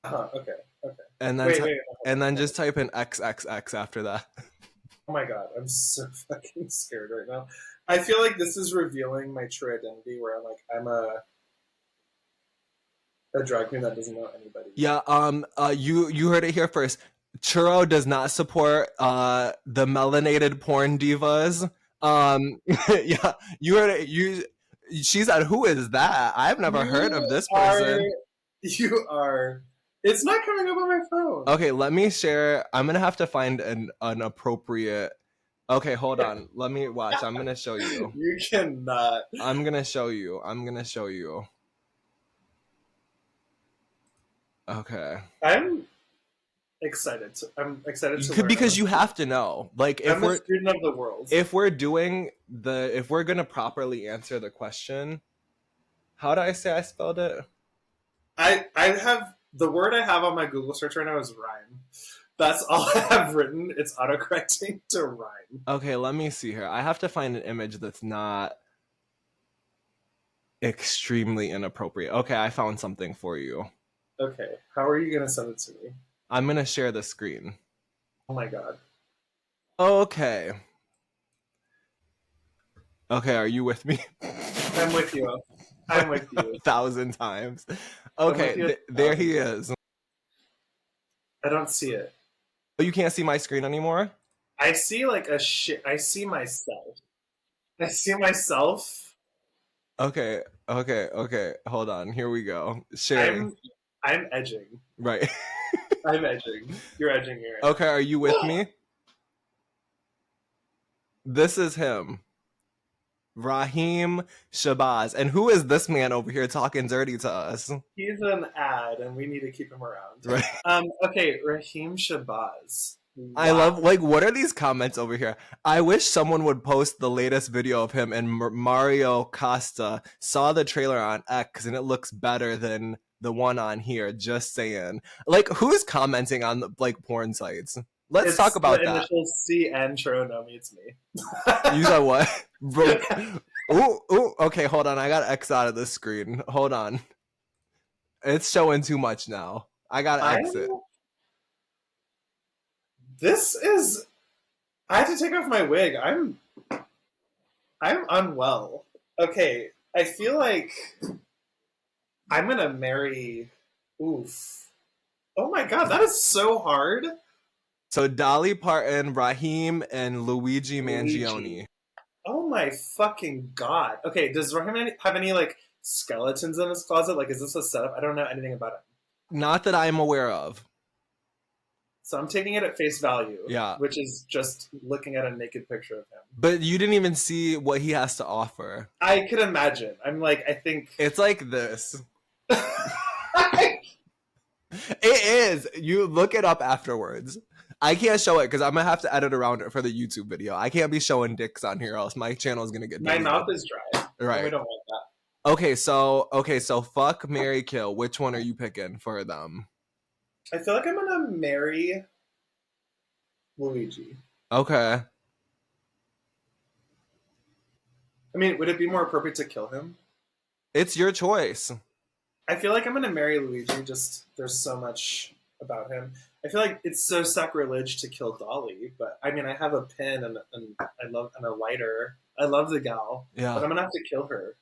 okay, okay. and then Wait, hold on, hold on. just type in XXX after that. Oh my god, I'm so fucking scared right now. I feel like this is revealing my true identity, where I'm a drag queen that doesn't know anybody. Yeah, you heard it here first. Churro does not support the melanated porn divas. Yeah, you heard it. She said, "Who is that? I've never heard of You this are, person." you are. It's not coming up on my phone. Okay, let me share. I'm gonna have to find an appropriate. Okay, hold on. Let me watch. I'm gonna show you. You cannot. I'm gonna show you. I'm gonna show you. Okay. I'm excited You to could learn. because you have to know. Like I'm a student of the world. if we're gonna properly answer the question, how do I say I spelled it? I have the word I have on my Google search right now is rhyme. That's all I have written. It's autocorrecting to rhyme. Okay, let me see here. I have to find an image that's not extremely inappropriate. Okay, I found something for you. Okay, how are you gonna send it to me? I'm gonna share the screen. Oh my god. Okay. Okay, are you with me? I'm with you. I'm with you. 1,000 times. I'm with Okay, you. there he is. I don't see it. Oh, you can't see my screen anymore? I see like a shit. I see myself. I see myself. Okay. Hold on. Here we go. Sharing. I'm I'm edging. Right. I'm edging. You're edging here. Okay, are you with me? This is him. Raheem Shabazz. And who is this man over here talking dirty to us? He's an ad, and we need to keep him around. Right. Okay, Raheem Shabazz. I love, Wow. like, what are these comments over here? I wish someone would post the latest video of him and Mario Costa. Saw the trailer on X and it looks better than the one on here. Just saying. Like, who's commenting on the, like, porn sites? Let's talk It's the about that. initials CN Churro Nomi. It's me. You said what? Bro. Ooh, okay, hold on. I gotta X out of this screen. Hold on. It's showing too much now. I gotta exit. This is. I have to take off my wig. I'm unwell. Okay, I feel like I'm gonna marry. Oof. Oh my god, that is so hard. So Dolly Parton, Raheem, and Luigi Mangione. Oh my fucking god. Okay, does Raheem have any like skeletons in his closet? Like, is this a setup? I don't know anything about him. Not that I'm aware of. So I'm taking it at face value. Yeah. Which is just looking at a naked picture of him. But you didn't even see what he has to offer. I can imagine. I'm like, I think. It's like this. It is. You look it up afterwards. I can't show it because I'm going to have to edit around it for the YouTube video. I can't be showing dicks on here, else my channel is going to get My deleted. mouth is dry. Right. We don't want that. Okay, so fuck, marry, kill. Which one are you picking for them? I feel like I'm gonna marry Luigi. Okay. I mean, would it be more appropriate to kill him? It's your choice. I feel like I'm gonna marry Luigi. Just there's so much about him. I feel like it's so sacrilege to kill Dolly, but I mean, I have a pin and I love and a lighter. I love the gal, Yeah. but I'm gonna have to kill her.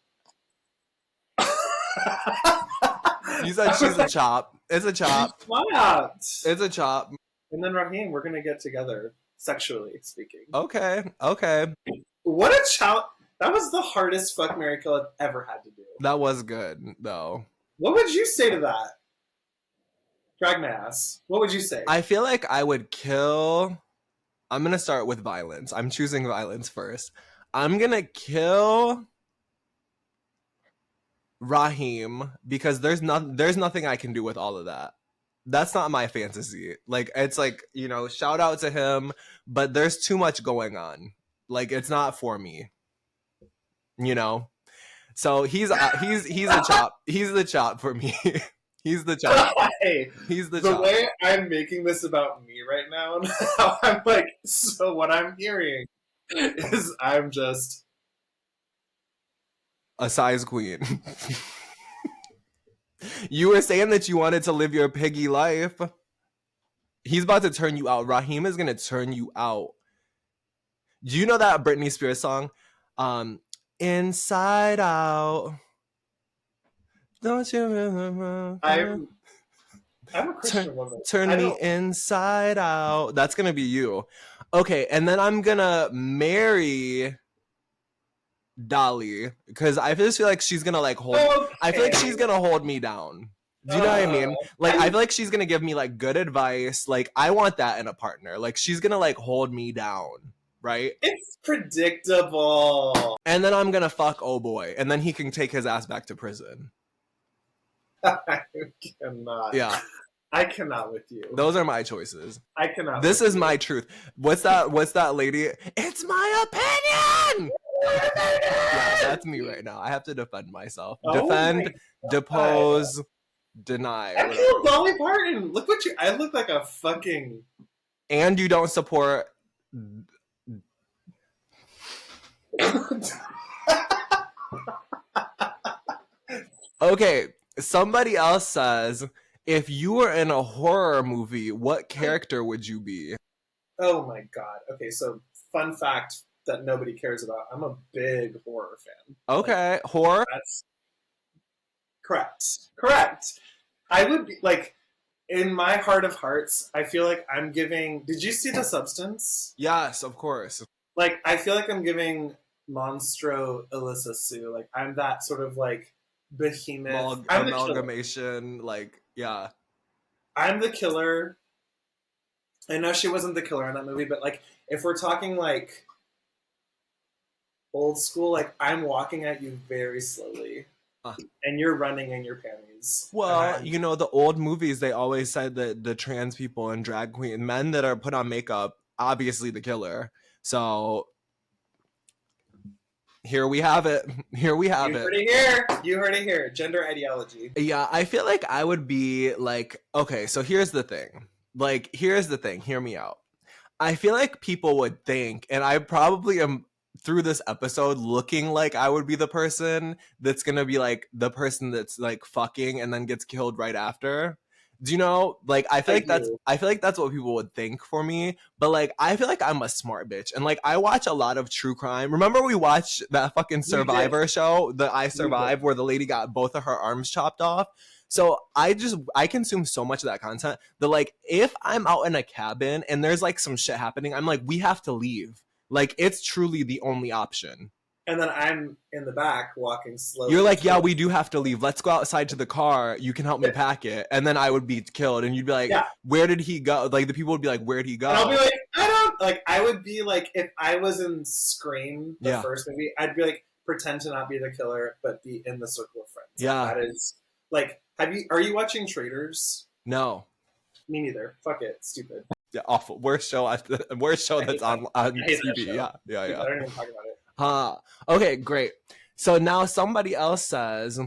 You said she's a chop. It's a chop. What? It's a chop. And then Raheem, we're gonna get together, sexually speaking. Okay. What a challenge! That was the hardest fuck, marry, kill I've ever had to do. That was good, though. What would you say to that? Drag my ass. What would you say? I feel like I would kill. I'm gonna start with violence. I'm choosing violence first. I'm gonna kill Raheem because there's nothing I can do with all of that. That's not my fantasy. Like, it's like, you know, shout out to him, but there's too much going on. Like, it's not for me. You know? So he's a chop. He's the chop for me. He's the chop. Hey, He's the chop. The chop. way I'm making this about me right now, I'm like, so what I'm hearing is I'm just a size queen. You were saying that you wanted to live your piggy life. He's about to turn you out. Raheem is gonna turn you out. Do you know that Britney Spears song? Inside Out. Don't you remember? I'm a Christian woman. Turn me inside out. That's gonna be you. Okay, and then I'm gonna marry Dolly because I just feel like she's gonna like hold. Okay. I feel like she's gonna hold me down. Do you know what I mean? Like, I feel like she's gonna give me like good advice. Like, I want that in a partner. Like, she's gonna like hold me down, right? It's predictable. And then I'm gonna fuck oh boy, and then he can take his ass back to prison. I cannot. Yeah. I cannot with you. Those are my choices. I cannot. This is my truth. What's that lady? It's my opinion! Yeah, that's me right now. I have to defend myself. Defend, depose, deny. I killed Dolly Parton. Look what I look like a fucking. And you don't support. Okay, somebody else says, if you were in a horror movie, what character would you be? Oh my god. Okay, so fun fact that nobody cares about. I'm a big horror fan. Okay, like, horror? That's correct. I would be like, in my heart of hearts, I feel like I'm giving. Did you see The Substance? Yes, of course. Like, I feel like I'm giving Monstro Alyssa Sue. Like, I'm that sort of like behemoth. Amalgamation, like, yeah. I'm the killer. I know she wasn't the killer in that movie, but like, if we're talking like old school. Like I'm walking at you very slowly, Uh, and you're running in your panties, and well, I'm you know, the old movies, they always said that the trans people and drag queen men that are put on makeup, obviously the killer. So here we have it. Here we have you it. heard it here. You heard it here. Gender ideology. Yeah, I feel like I would be like, okay, so here's the thing. Like, here's the thing. Hear me out. I feel like people would think, and I probably am through this episode looking like I would be the person that's gonna be like the person that's like fucking and then gets killed right after. Do you know? Like I do. I feel like that's what people would think for me. But like I feel like I'm a smart bitch. And like I watch a lot of true crime. Remember we watched that fucking We did. Survivor show, the I We did. Survived, where the lady got both of her arms chopped off? So I consume so much of that content that like if I'm out in a cabin and there's like some shit happening, I'm like, we have to leave. Like it's truly the only option. And then I'm in the back walking You're slowly like, yeah, toward. we do have to leave. Let's go outside to the car. You can help me pack it. And then I would be killed. And you'd be like, Yeah, where did he go? Like the people would be like, where'd he and I'll be go? like, I don't like. I would be like, if I was in Scream, the Yeah. first movie, I'd be like, pretend to not be the killer, but be in the circle of friends. Yeah. Like, that is like, have you? Are you watching Traitors? No. Me neither. Fuck it. Stupid. Yeah, awful. Worst show worst show I hate that's on that. I hate that TV. show. Yeah. Yeah, Stupid. yeah. I don't even talk about it. Okay, great. So now somebody else says,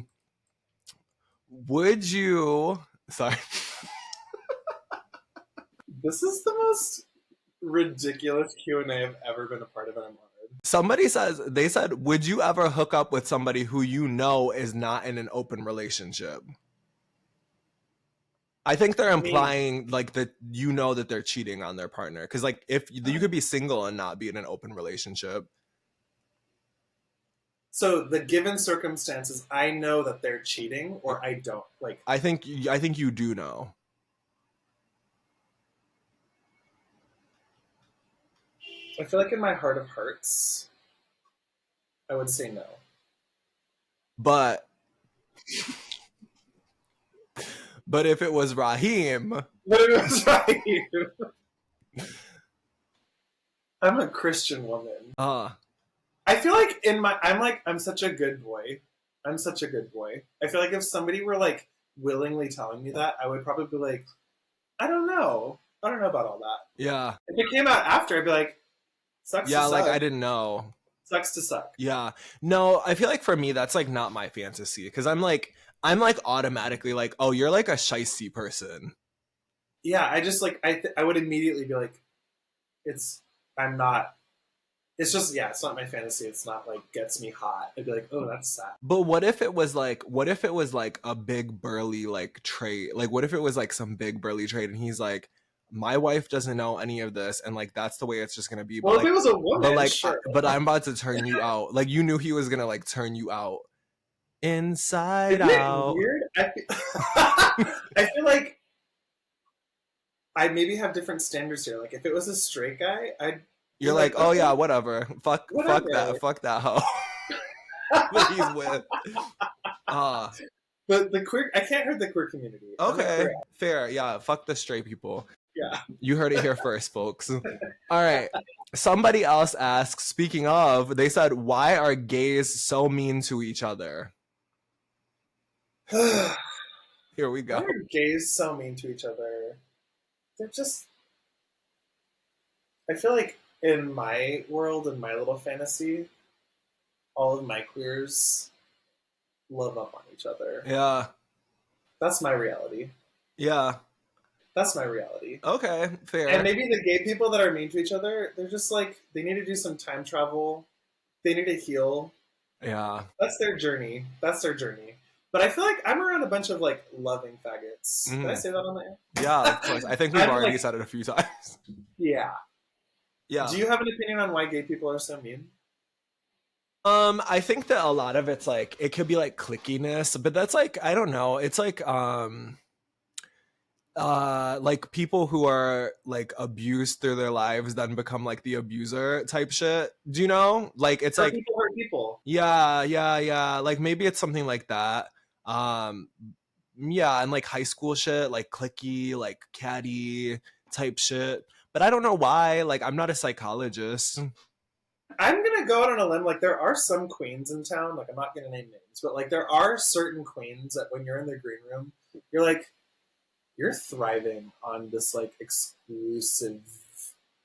would you sorry. This is the most ridiculous Q&A I've ever been a part of, and I'm honored. Somebody says they said, would you ever hook up with somebody who you know is not in an open relationship? I think they're I mean, implying like that you know that they're cheating on their partner. Because like if you could be single and not be in an open relationship. so the given circumstances, I know that they're cheating, or I don't. Like, I think you do know. I feel like in my heart of hearts, I would say no. But if it was Raheem, But it was right. I'm a Christian woman. I feel like I'm such a good boy. I'm such a good boy. I feel like if somebody were like willingly telling me that, I would probably be like, I don't know. I don't know about all that. yeah. If it came out after, I'd be like, sucks Yeah, to like suck. I didn't know. Sucks to suck. Yeah. No, I feel like for me that's like not my fantasy because I'm like automatically like, oh, you're like a shisty person. Yeah, I just like I would immediately be like, it's I'm not. It's just yeah, it's not my fantasy. It's not like gets me hot. I'd be like, oh, that's sad. But what if it was like a big burly like trait? Like what if it was like some big burly trait and he's like, my wife doesn't know any of this and like that's the way it's just gonna be. Well, if it was a woman, sure. But I'm about to turn you out. Like you knew he was gonna like turn you out. Inside Isn't it out. weird? I feel like I maybe have different standards here. Like if it was a straight guy, I'd be You're like, oh okay, yeah, whatever. Fuck whatever. fuck that hoe that he's with. But the queer, I can't hurt the queer community. I'm a Okay, queer. fair. Yeah, fuck the straight people. Yeah. You heard it here first, folks. All right. Somebody else asks, speaking of, they said, why are gays so mean to each other? Here we go. Why are gays so mean to each other? They're just. I feel like in my world, in my little fantasy, all of my queers love up on each other. Yeah. That's my reality. Yeah. That's my reality. Okay, fair. And maybe the gay people that are mean to each other, they're just like, they need to do some time travel. They need to heal. Yeah. That's their journey. That's their journey. But I feel like I'm around a bunch of like loving faggots. Did I say that on the air? Yeah, of course. I think we've I'm already like, said it a few times. yeah. Yeah. Do you have an opinion on why gay people are so mean? I think that a lot of it's like it could be like clickiness, but that's like I don't know. It's like people who are like abused through their lives then become like the abuser type shit. Do you know? Like it's Hurt like people hurt people. yeah. Like maybe it's something like that. Um yeah, and like high school shit, like clicky, like catty type shit. But I don't know why. Like I'm not a psychologist. I'm gonna go out on a limb. Like there are some queens in town. Like I'm not gonna name names, but like there are certain queens that when you're in the green room, you're like you're thriving on this like exclusive,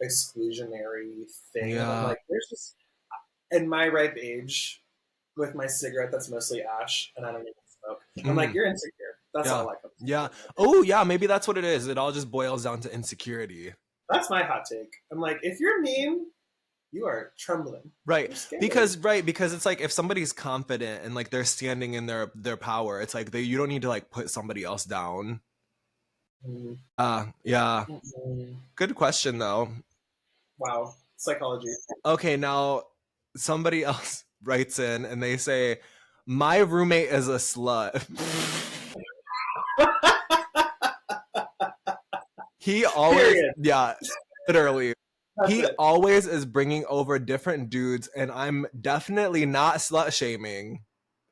exclusionary thing, and I'm Yeah. like, there's just in my ripe age with my cigarette that's mostly ash, and I don't even smoke. I'm like, Mhm. you're insecure. That's Yeah. all I come to Yeah. in my opinion. Oh, yeah, maybe that's what it is. It all just boils down to insecurity. That's my hot take. I'm like, if you're mean, you are trembling. Right. You're scared. Because it's like if somebody's confident and like they're standing in their power, it's like you don't need to like put somebody else down. Mm, Yeah. mm, Good question though. wow, psychology. Okay, now somebody else writes in and they say, "My roommate is a slut." He always, Period. yeah, literally. That's He it. always is bringing over different dudes, and I'm definitely not slut shaming,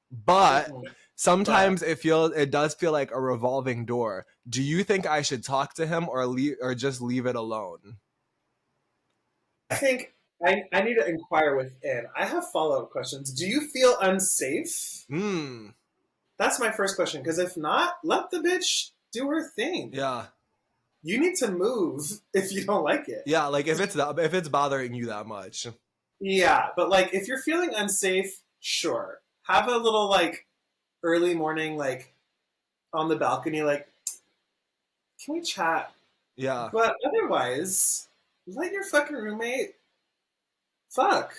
but Mm-mm. But sometimes it does feel like a revolving door. Do you think I should talk to him or just leave it alone? I think I need to inquire within. I have follow up questions. Do you feel unsafe? Hmm. That's my first question. Because if not, let the bitch do her thing. Yeah. You need to move if you don't like it. Yeah, like if it's bothering you that much. Yeah, but like if you're feeling unsafe, sure. Have a little like early morning like on the balcony like can we chat? Yeah. But otherwise, let your fucking roommate fuck.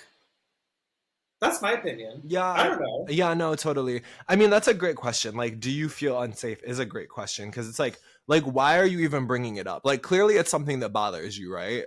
That's my opinion. Yeah, I don't know. yeah, no, totally. I mean, that's a great question. Like, do you feel unsafe is a great question because it's like why are you even bringing it up? Like clearly it's something that bothers you, right?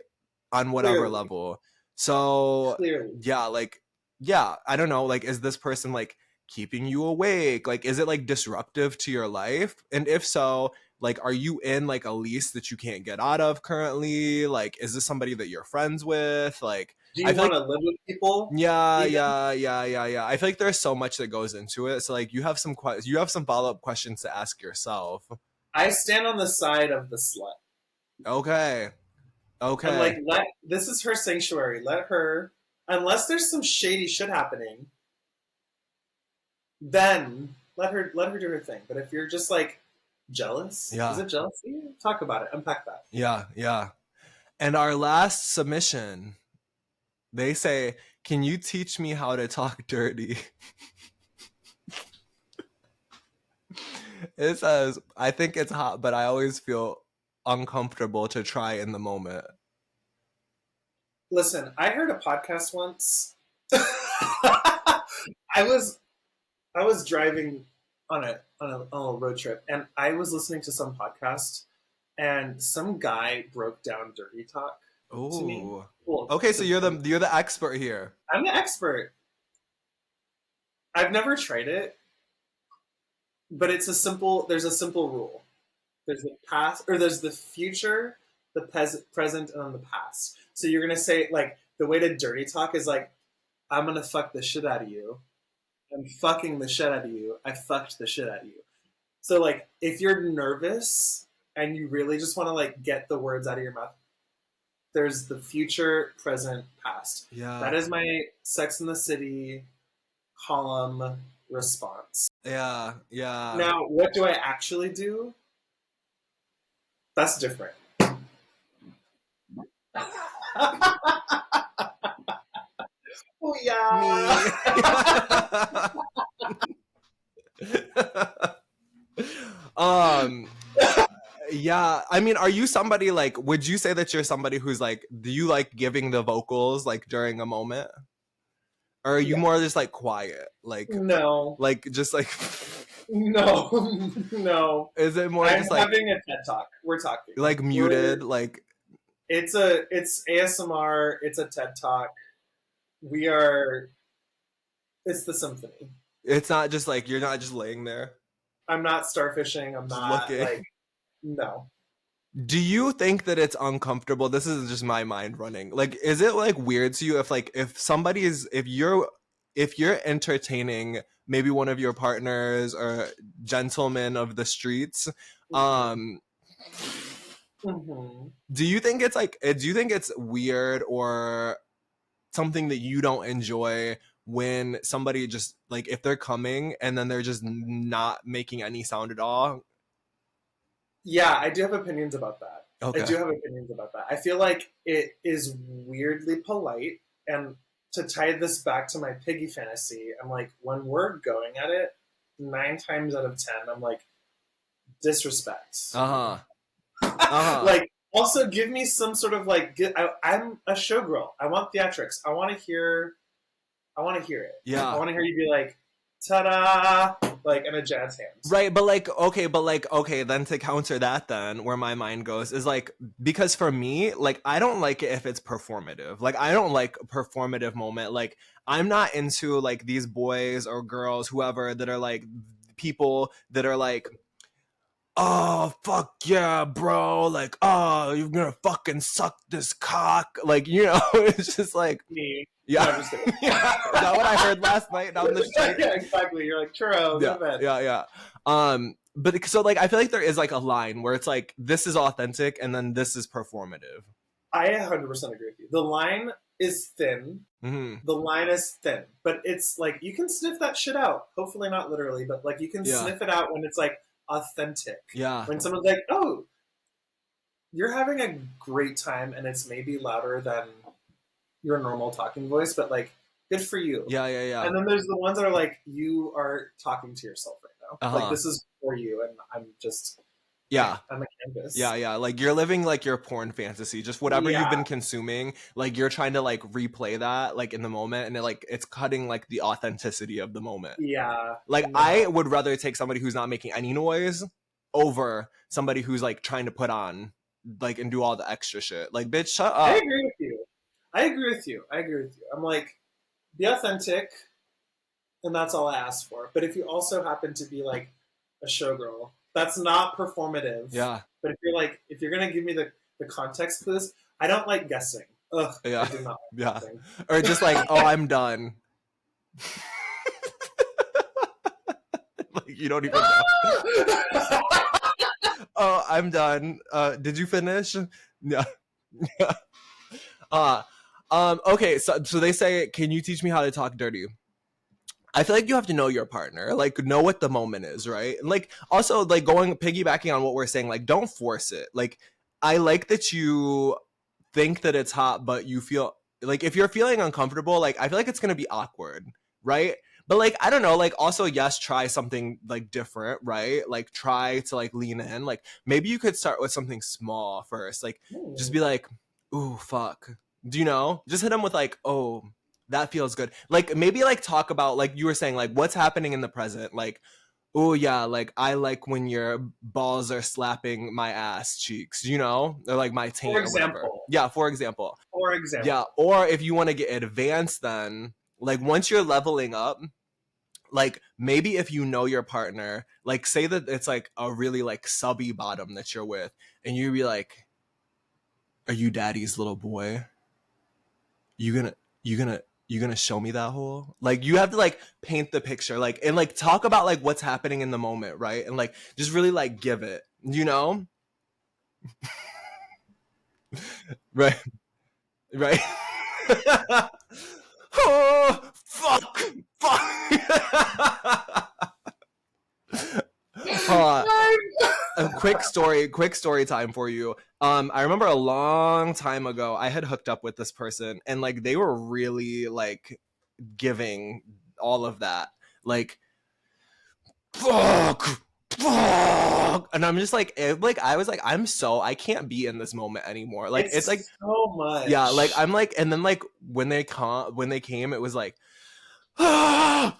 On whatever Clearly. level. So, Clearly. yeah, like yeah, I don't know, like is this person like keeping you awake? Like is it like disruptive to your life? And if so, like are you in like a lease that you can't get out of currently? Like is this somebody that you're friends with? Like Do I you feel want like to live with people? yeah, Even yeah, yeah, yeah, yeah. I feel like there's so much that goes into it. So like you have some follow-up questions to ask yourself. I stand on the side of the slut. Okay. I'm like, Okay. let this is her sanctuary. Let her, unless there's some shady shit happening, then let her do her thing. But if you're just like jealous, is Yeah. it jealousy? Talk about it. Unpack that. Yeah, yeah. And our last submission, they say, "Can you teach me how to talk dirty?" It says, "I think it's hot, but I always feel uncomfortable to try in the moment." Listen, I heard a podcast once. I was I was driving on a road trip, and I was listening to some podcast, and some guy broke down dirty talk to me. Oh. Well, Okay, so you're the expert here. I'm the expert. I've never tried it, but it's a simple. There's a simple rule. There's the past, or there's the future, the present, and then the past. So you're gonna say like the way to dirty talk is like, I'm gonna fuck the shit out of you. I'm fucking the shit out of you. I fucked the shit out of you. So like if you're nervous and you really just want to like get the words out of your mouth, there's the future, present, past. Yeah. That is my Sex in the City column response. Yeah. Yeah. Now, what do I actually do? That's different. Oh Me. yeah. um yeah, I mean, are you somebody like would you say that you're somebody who's like do you like giving the vocals like during a moment? Or are you Yeah. more just like quiet? No. Like just like No. No. is it more I'm just like having a TED talk. We're talking. muted like It's ASMR. It's a TED talk. We are. It's the symphony. it's not just like you're not just laying there I'm not starfishing. I'm just not looking. like no. Do you think that it's uncomfortable? This is just my mind running. Like, is it like weird to you if like if somebody is if you're entertaining maybe one of your partners or gentlemen of the streets, Mm-hmm. um, Mm-hmm. do you think it's like do you think it's weird or something that you don't enjoy when somebody just like if they're coming and then they're just not making any sound at all? Yeah, I do have opinions about that. I Okay. do have opinions about that. I feel like it is weirdly polite. And to tie this back to my piggy fantasy, I'm like, when we're going at it, 9 times out of 10, I'm like, disrespect. Uh-huh. Uh-huh. Like, also give me some sort of like, I'm a showgirl. I want theatrics. I want to hear it. I Yeah. want to hear you be like, ta-da, like in a jazz hands. Right, but like okay, then to counter that then where my mind goes is like because for me, like I don't like it if it's performative. Like I don't like a performative moment. Like I'm not into like these boys or girls whoever that are like people that are like oh fuck yeah bro, like oh you're gonna fucking suck this cock, like you know. It's just like Me. No, I'm yeah. just kidding. Yeah, is that what I heard last night down the street? Yeah, exactly. You're like, churro, go Yeah, to bed. yeah. But so like I feel like there is like a line where it's like this is authentic and then this is performative. I 100% agree with you. The line is thin. Mm-hmm. The line is thin, but it's like you can sniff that shit out. Hopefully not literally, but like you can Yeah. sniff it out when it's like authentic. Yeah. When someone's like, "Oh, you're having a great time," and it's maybe louder than your normal talking voice, but like, good for you. Yeah. And then there's the ones that are like, you are talking to yourself right now. Uh-huh. Like this is for you, and I'm just Yeah. I'm a canvas. Yeah. Like you're living like your porn fantasy, just whatever Yeah. you've been consuming. Like you're trying to like replay that like in the moment, and it's cutting like the authenticity of the moment. Yeah. Like No. I would rather take somebody who's not making any noise over somebody who's like trying to put on like and do all the extra shit. Like bitch, shut I up. agree with you. I'm like, be authentic, and that's all I ask for. But if you also happen to be like a showgirl, that's not performative. Yeah. But if you're gonna give me the context clues, I don't like guessing. Ugh. Yeah. I do not like guessing. Or just like, oh, I'm done. Like you don't even know. Oh, I'm done. Did you finish? Yeah. Okay, so they say, can you teach me how to talk dirty? I feel like you have to know your partner, like know what the moment is, right? And like also like piggybacking on what we're saying, like don't force it. Like I like that you think that it's hot, but you feel like if you're feeling uncomfortable, like I feel like it's gonna be awkward, right? But like I don't know, like also yes, try something like different, right? Like try to like lean in. Like maybe you could start with something small first, like just be like, ooh, fuck. Do you know? Just hit them with like, oh, that feels good. Like maybe like talk about like you were saying like what's happening in the present. Like oh yeah, like I like when your balls are slapping my ass cheeks, you know, or like my taint or whatever. Yeah, for example. Yeah, or if you want to get advanced, then like once you're leveling up, like maybe if you know your partner, like say that it's like a really like subby bottom that you're with, and you be like, "Are you daddy's little boy? You gonna show me that hole?" Like you have to like paint the picture, like and like talk about like what's happening in the moment, right? And like just really like give it, you know? Right. Right. Oh fuck. A quick story time for you. I remember a long time ago I had hooked up with this person and like they were really like giving all of that, like fuck, and I'm just like I was like I can't be in this moment anymore, like it's like so much. Yeah, like I'm like, and then like when they came it was like like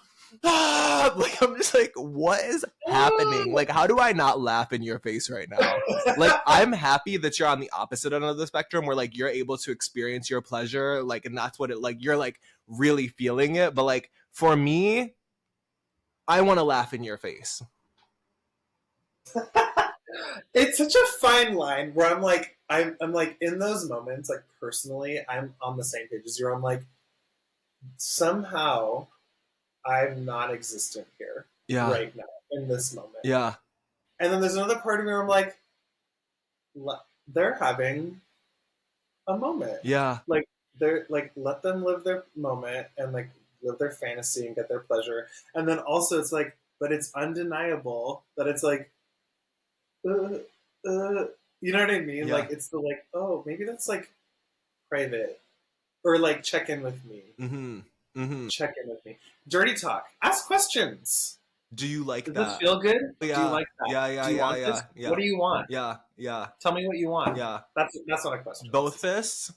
I'm just like what is happening, like how do I not laugh in your face right now? Like I'm happy that you're on the opposite end of the spectrum where like you're able to experience your pleasure, like, and that's what it like you're like really feeling it, but like for me I want to laugh in your face. It's such a fine line where I'm like in those moments, like personally I'm on the same page as you. I'm like somehow I'm non-existent here right now in this moment. Yeah. And then there's another part of me where I'm like, they're having a moment. Yeah. Like they're like, let them live their moment and like live their fantasy and get their pleasure. And then also it's like, but it's undeniable that it's like, uh, you know what I mean? Yeah. Like it's the like, oh, maybe that's like private, or like check in with me. Mm-hmm. Mm-hmm. Check in with me. Dirty talk. Ask questions. Do you like Does this that? feel good? Do you Yeah. like that? Yeah. Yeah. Do you Yeah. want this? Yeah. Yeah. What do you want? Yeah. Yeah. Tell me what you want. Yeah. That's not a question. Both fists?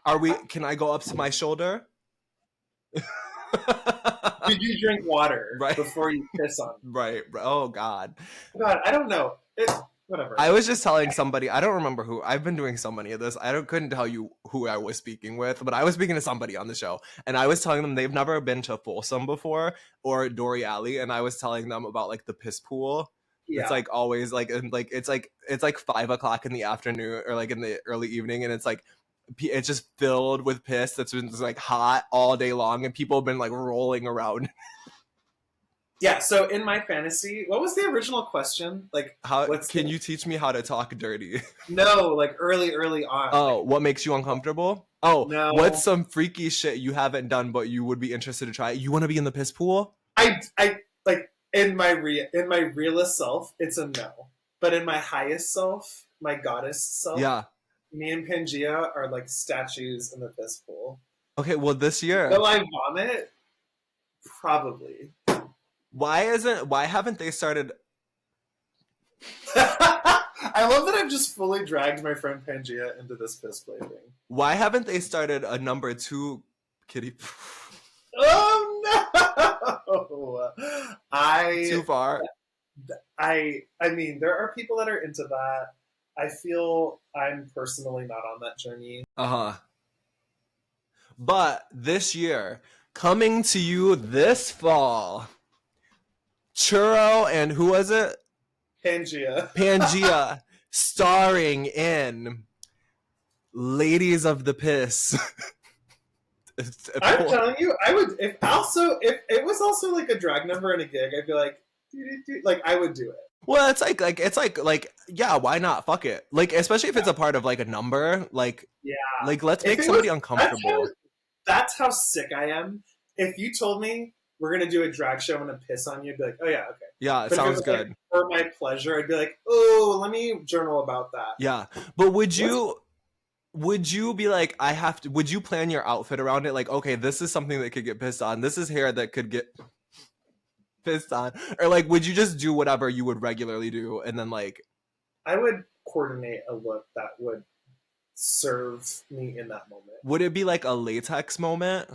Are we? Can I go up to my shoulder? Did you drink water Right. before you piss on me? Right. Oh God. God, I don't know. Whatever. I was just telling somebody. I don't remember who. I've been doing so many of this. Couldn't tell you who I was speaking with, but I was speaking to somebody on the show, and I was telling them they've never been to Folsom before or Dory Alley, and I was telling them about like the piss pool. Yeah. It's like always like, and like it's like 5 o'clock in the afternoon or like in the early evening, and it's like it's just filled with piss that's been just like hot all day long, and people have been like rolling around. Yeah, so in my fantasy, what was the original question? Like, How can you teach me how to talk dirty? No, like early on. Oh, what makes you uncomfortable? Oh, no. What's some freaky shit you haven't done but you would be interested to try? You want to be in the piss pool? I like in my realest self, it's a no. But in my highest self, my goddess self, Yeah. me and Pangea are like statues in the piss pool. Okay, well this year. Will I vomit? Probably. Why haven't they started? I love that I've just fully dragged my friend Pangea into this piss play thing. Why haven't they started a number 2 kitty? Oh no! Too far. I mean, there are people that are into that. I feel I'm personally not on that journey. Uh-huh. But this year, coming to you this fall, Churro and who was it? Pangea, starring in Ladies of the Piss. I'm telling you, I would if it was also like a drag number and a gig, I'd be like, like I would do it. Well, it's like yeah, why not? Fuck it. Like especially if it's a part of like a number, like yeah, like let's make somebody uncomfortable. That's how sick I am. If you told me we're gonna do a drag show, I'm gonna piss on you, I'd be like, oh yeah, okay. Yeah, it sounds good. Like, for my pleasure, I'd be like, oh, let me journal about that. Yeah, but would you be like, would you plan your outfit around it? Like, okay, this is something that could get pissed on. This is hair that could get pissed on. Or like, would you just do whatever you would regularly do? And then like, I would coordinate a look that would serve me in that moment. Would it be like a latex moment?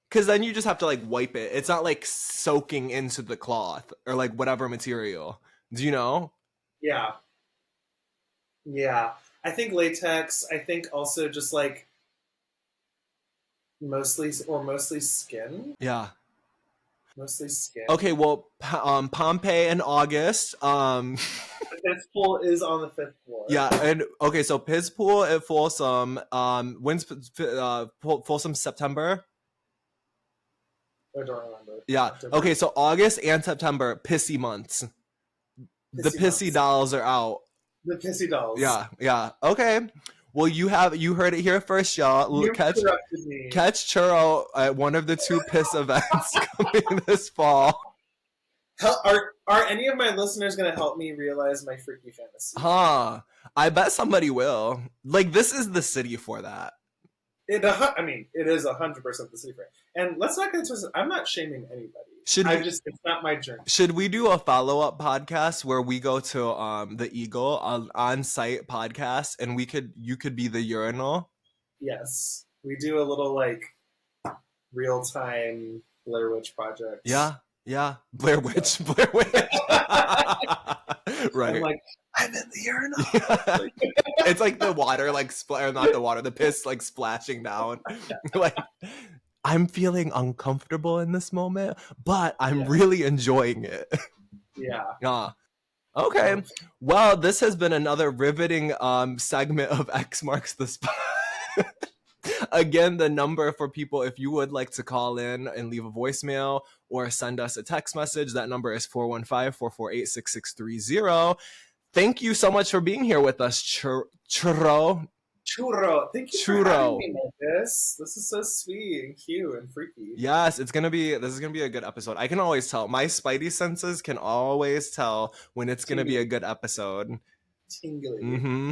Because then you just have to like wipe it. It's not like soaking into the cloth or like whatever material. Do you know? Yeah. Yeah. I think latex. I think also just like mostly skin. Yeah. Mostly skin. Okay, well, Pompeii in August. The piss pool is on the 5th floor. Yeah, and okay, so piss pool at Folsom. When's Folsom? September. I don't remember. Yeah. October. Okay, so August and September, pissy months. The pissy dolls are out. The pissy dolls. Yeah, yeah. Okay. Well, you heard it here first, y'all. You catch me. Catch Churro at one of the 2 piss events coming this fall. Are any of my listeners going to help me realize my freaky fantasy? Huh. I bet somebody will. Like, this is the city for that. I mean, it is 100% the city for it. And let's not get into this. I'm not shaming anybody. It's not my journey. Should we do a follow-up podcast where we go to the Eagle on-site podcast and you could be the urinal? Yes. We do a little like real-time Blair Witch project. Yeah. Yeah. Blair Witch. Right. I'm like, I'm in the urinal. Yeah. It's like the water, like or not the water, the piss like splashing down. Like, I'm feeling uncomfortable in this moment, but I'm really enjoying it. Yeah. Okay. Well, this has been another riveting segment of X Marks the Spot. Again, the number for people, if you would like to call in and leave a voicemail or send us a text message, that number is 415-448-6630. thank you so much for being here with us, Churro. Churro, thank you for having Churro. me, Markus. This is so sweet and cute and freaky. Yes, this is gonna be a good episode. I can always tell. My spidey senses can always tell when it's gonna be a Tingly, good episode. tingly. Mm-hmm.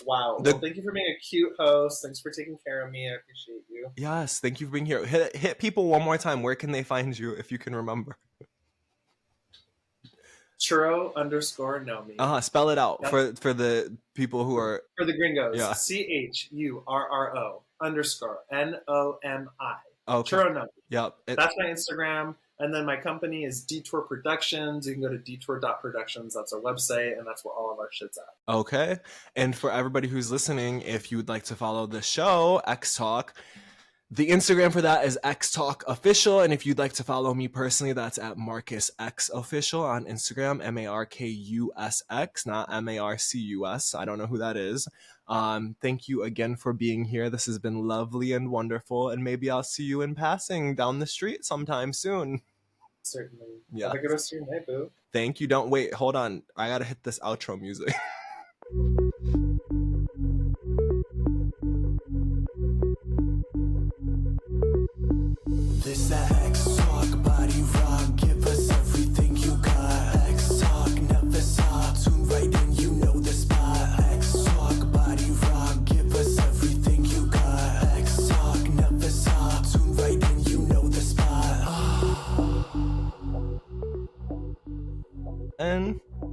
Wow. Well, The thank you for being a cute host. Thanks for taking care of me. I appreciate you. Yes, thank you for being here. Hit people one more time. Where can they find you if you can remember? Churro_Nomi. Spell it out That's for the people who are for the gringos. yeah. CHURRO_NOMI. Okay. Churro Nomi. Yep. That's my Instagram. And then my company is Detour Productions. You can go to detour.productions. That's our website, and that's where all of our shit's at. Okay. And for everybody who's listening, if you would like to follow the show, X Talk, the Instagram for that is X Talk Official. And if you'd like to follow me personally, that's at Markus X Official on Instagram, MARKUSX, not MARCUS. I don't know who that is. Thank you again for being here. This has been lovely and wonderful. And maybe I'll see you in passing down the street sometime soon. Certainly. Yeah. Have a good rest of your night, boo. Thank you. Don't wait. Hold on. I gotta hit this outro music. This that X Talk, body rock, give us everything you got. X Talk, never stop, tune right in, you know the spot. X Talk, body rock, give us everything you got. X Talk, never stop, tune right in, you know the spot. And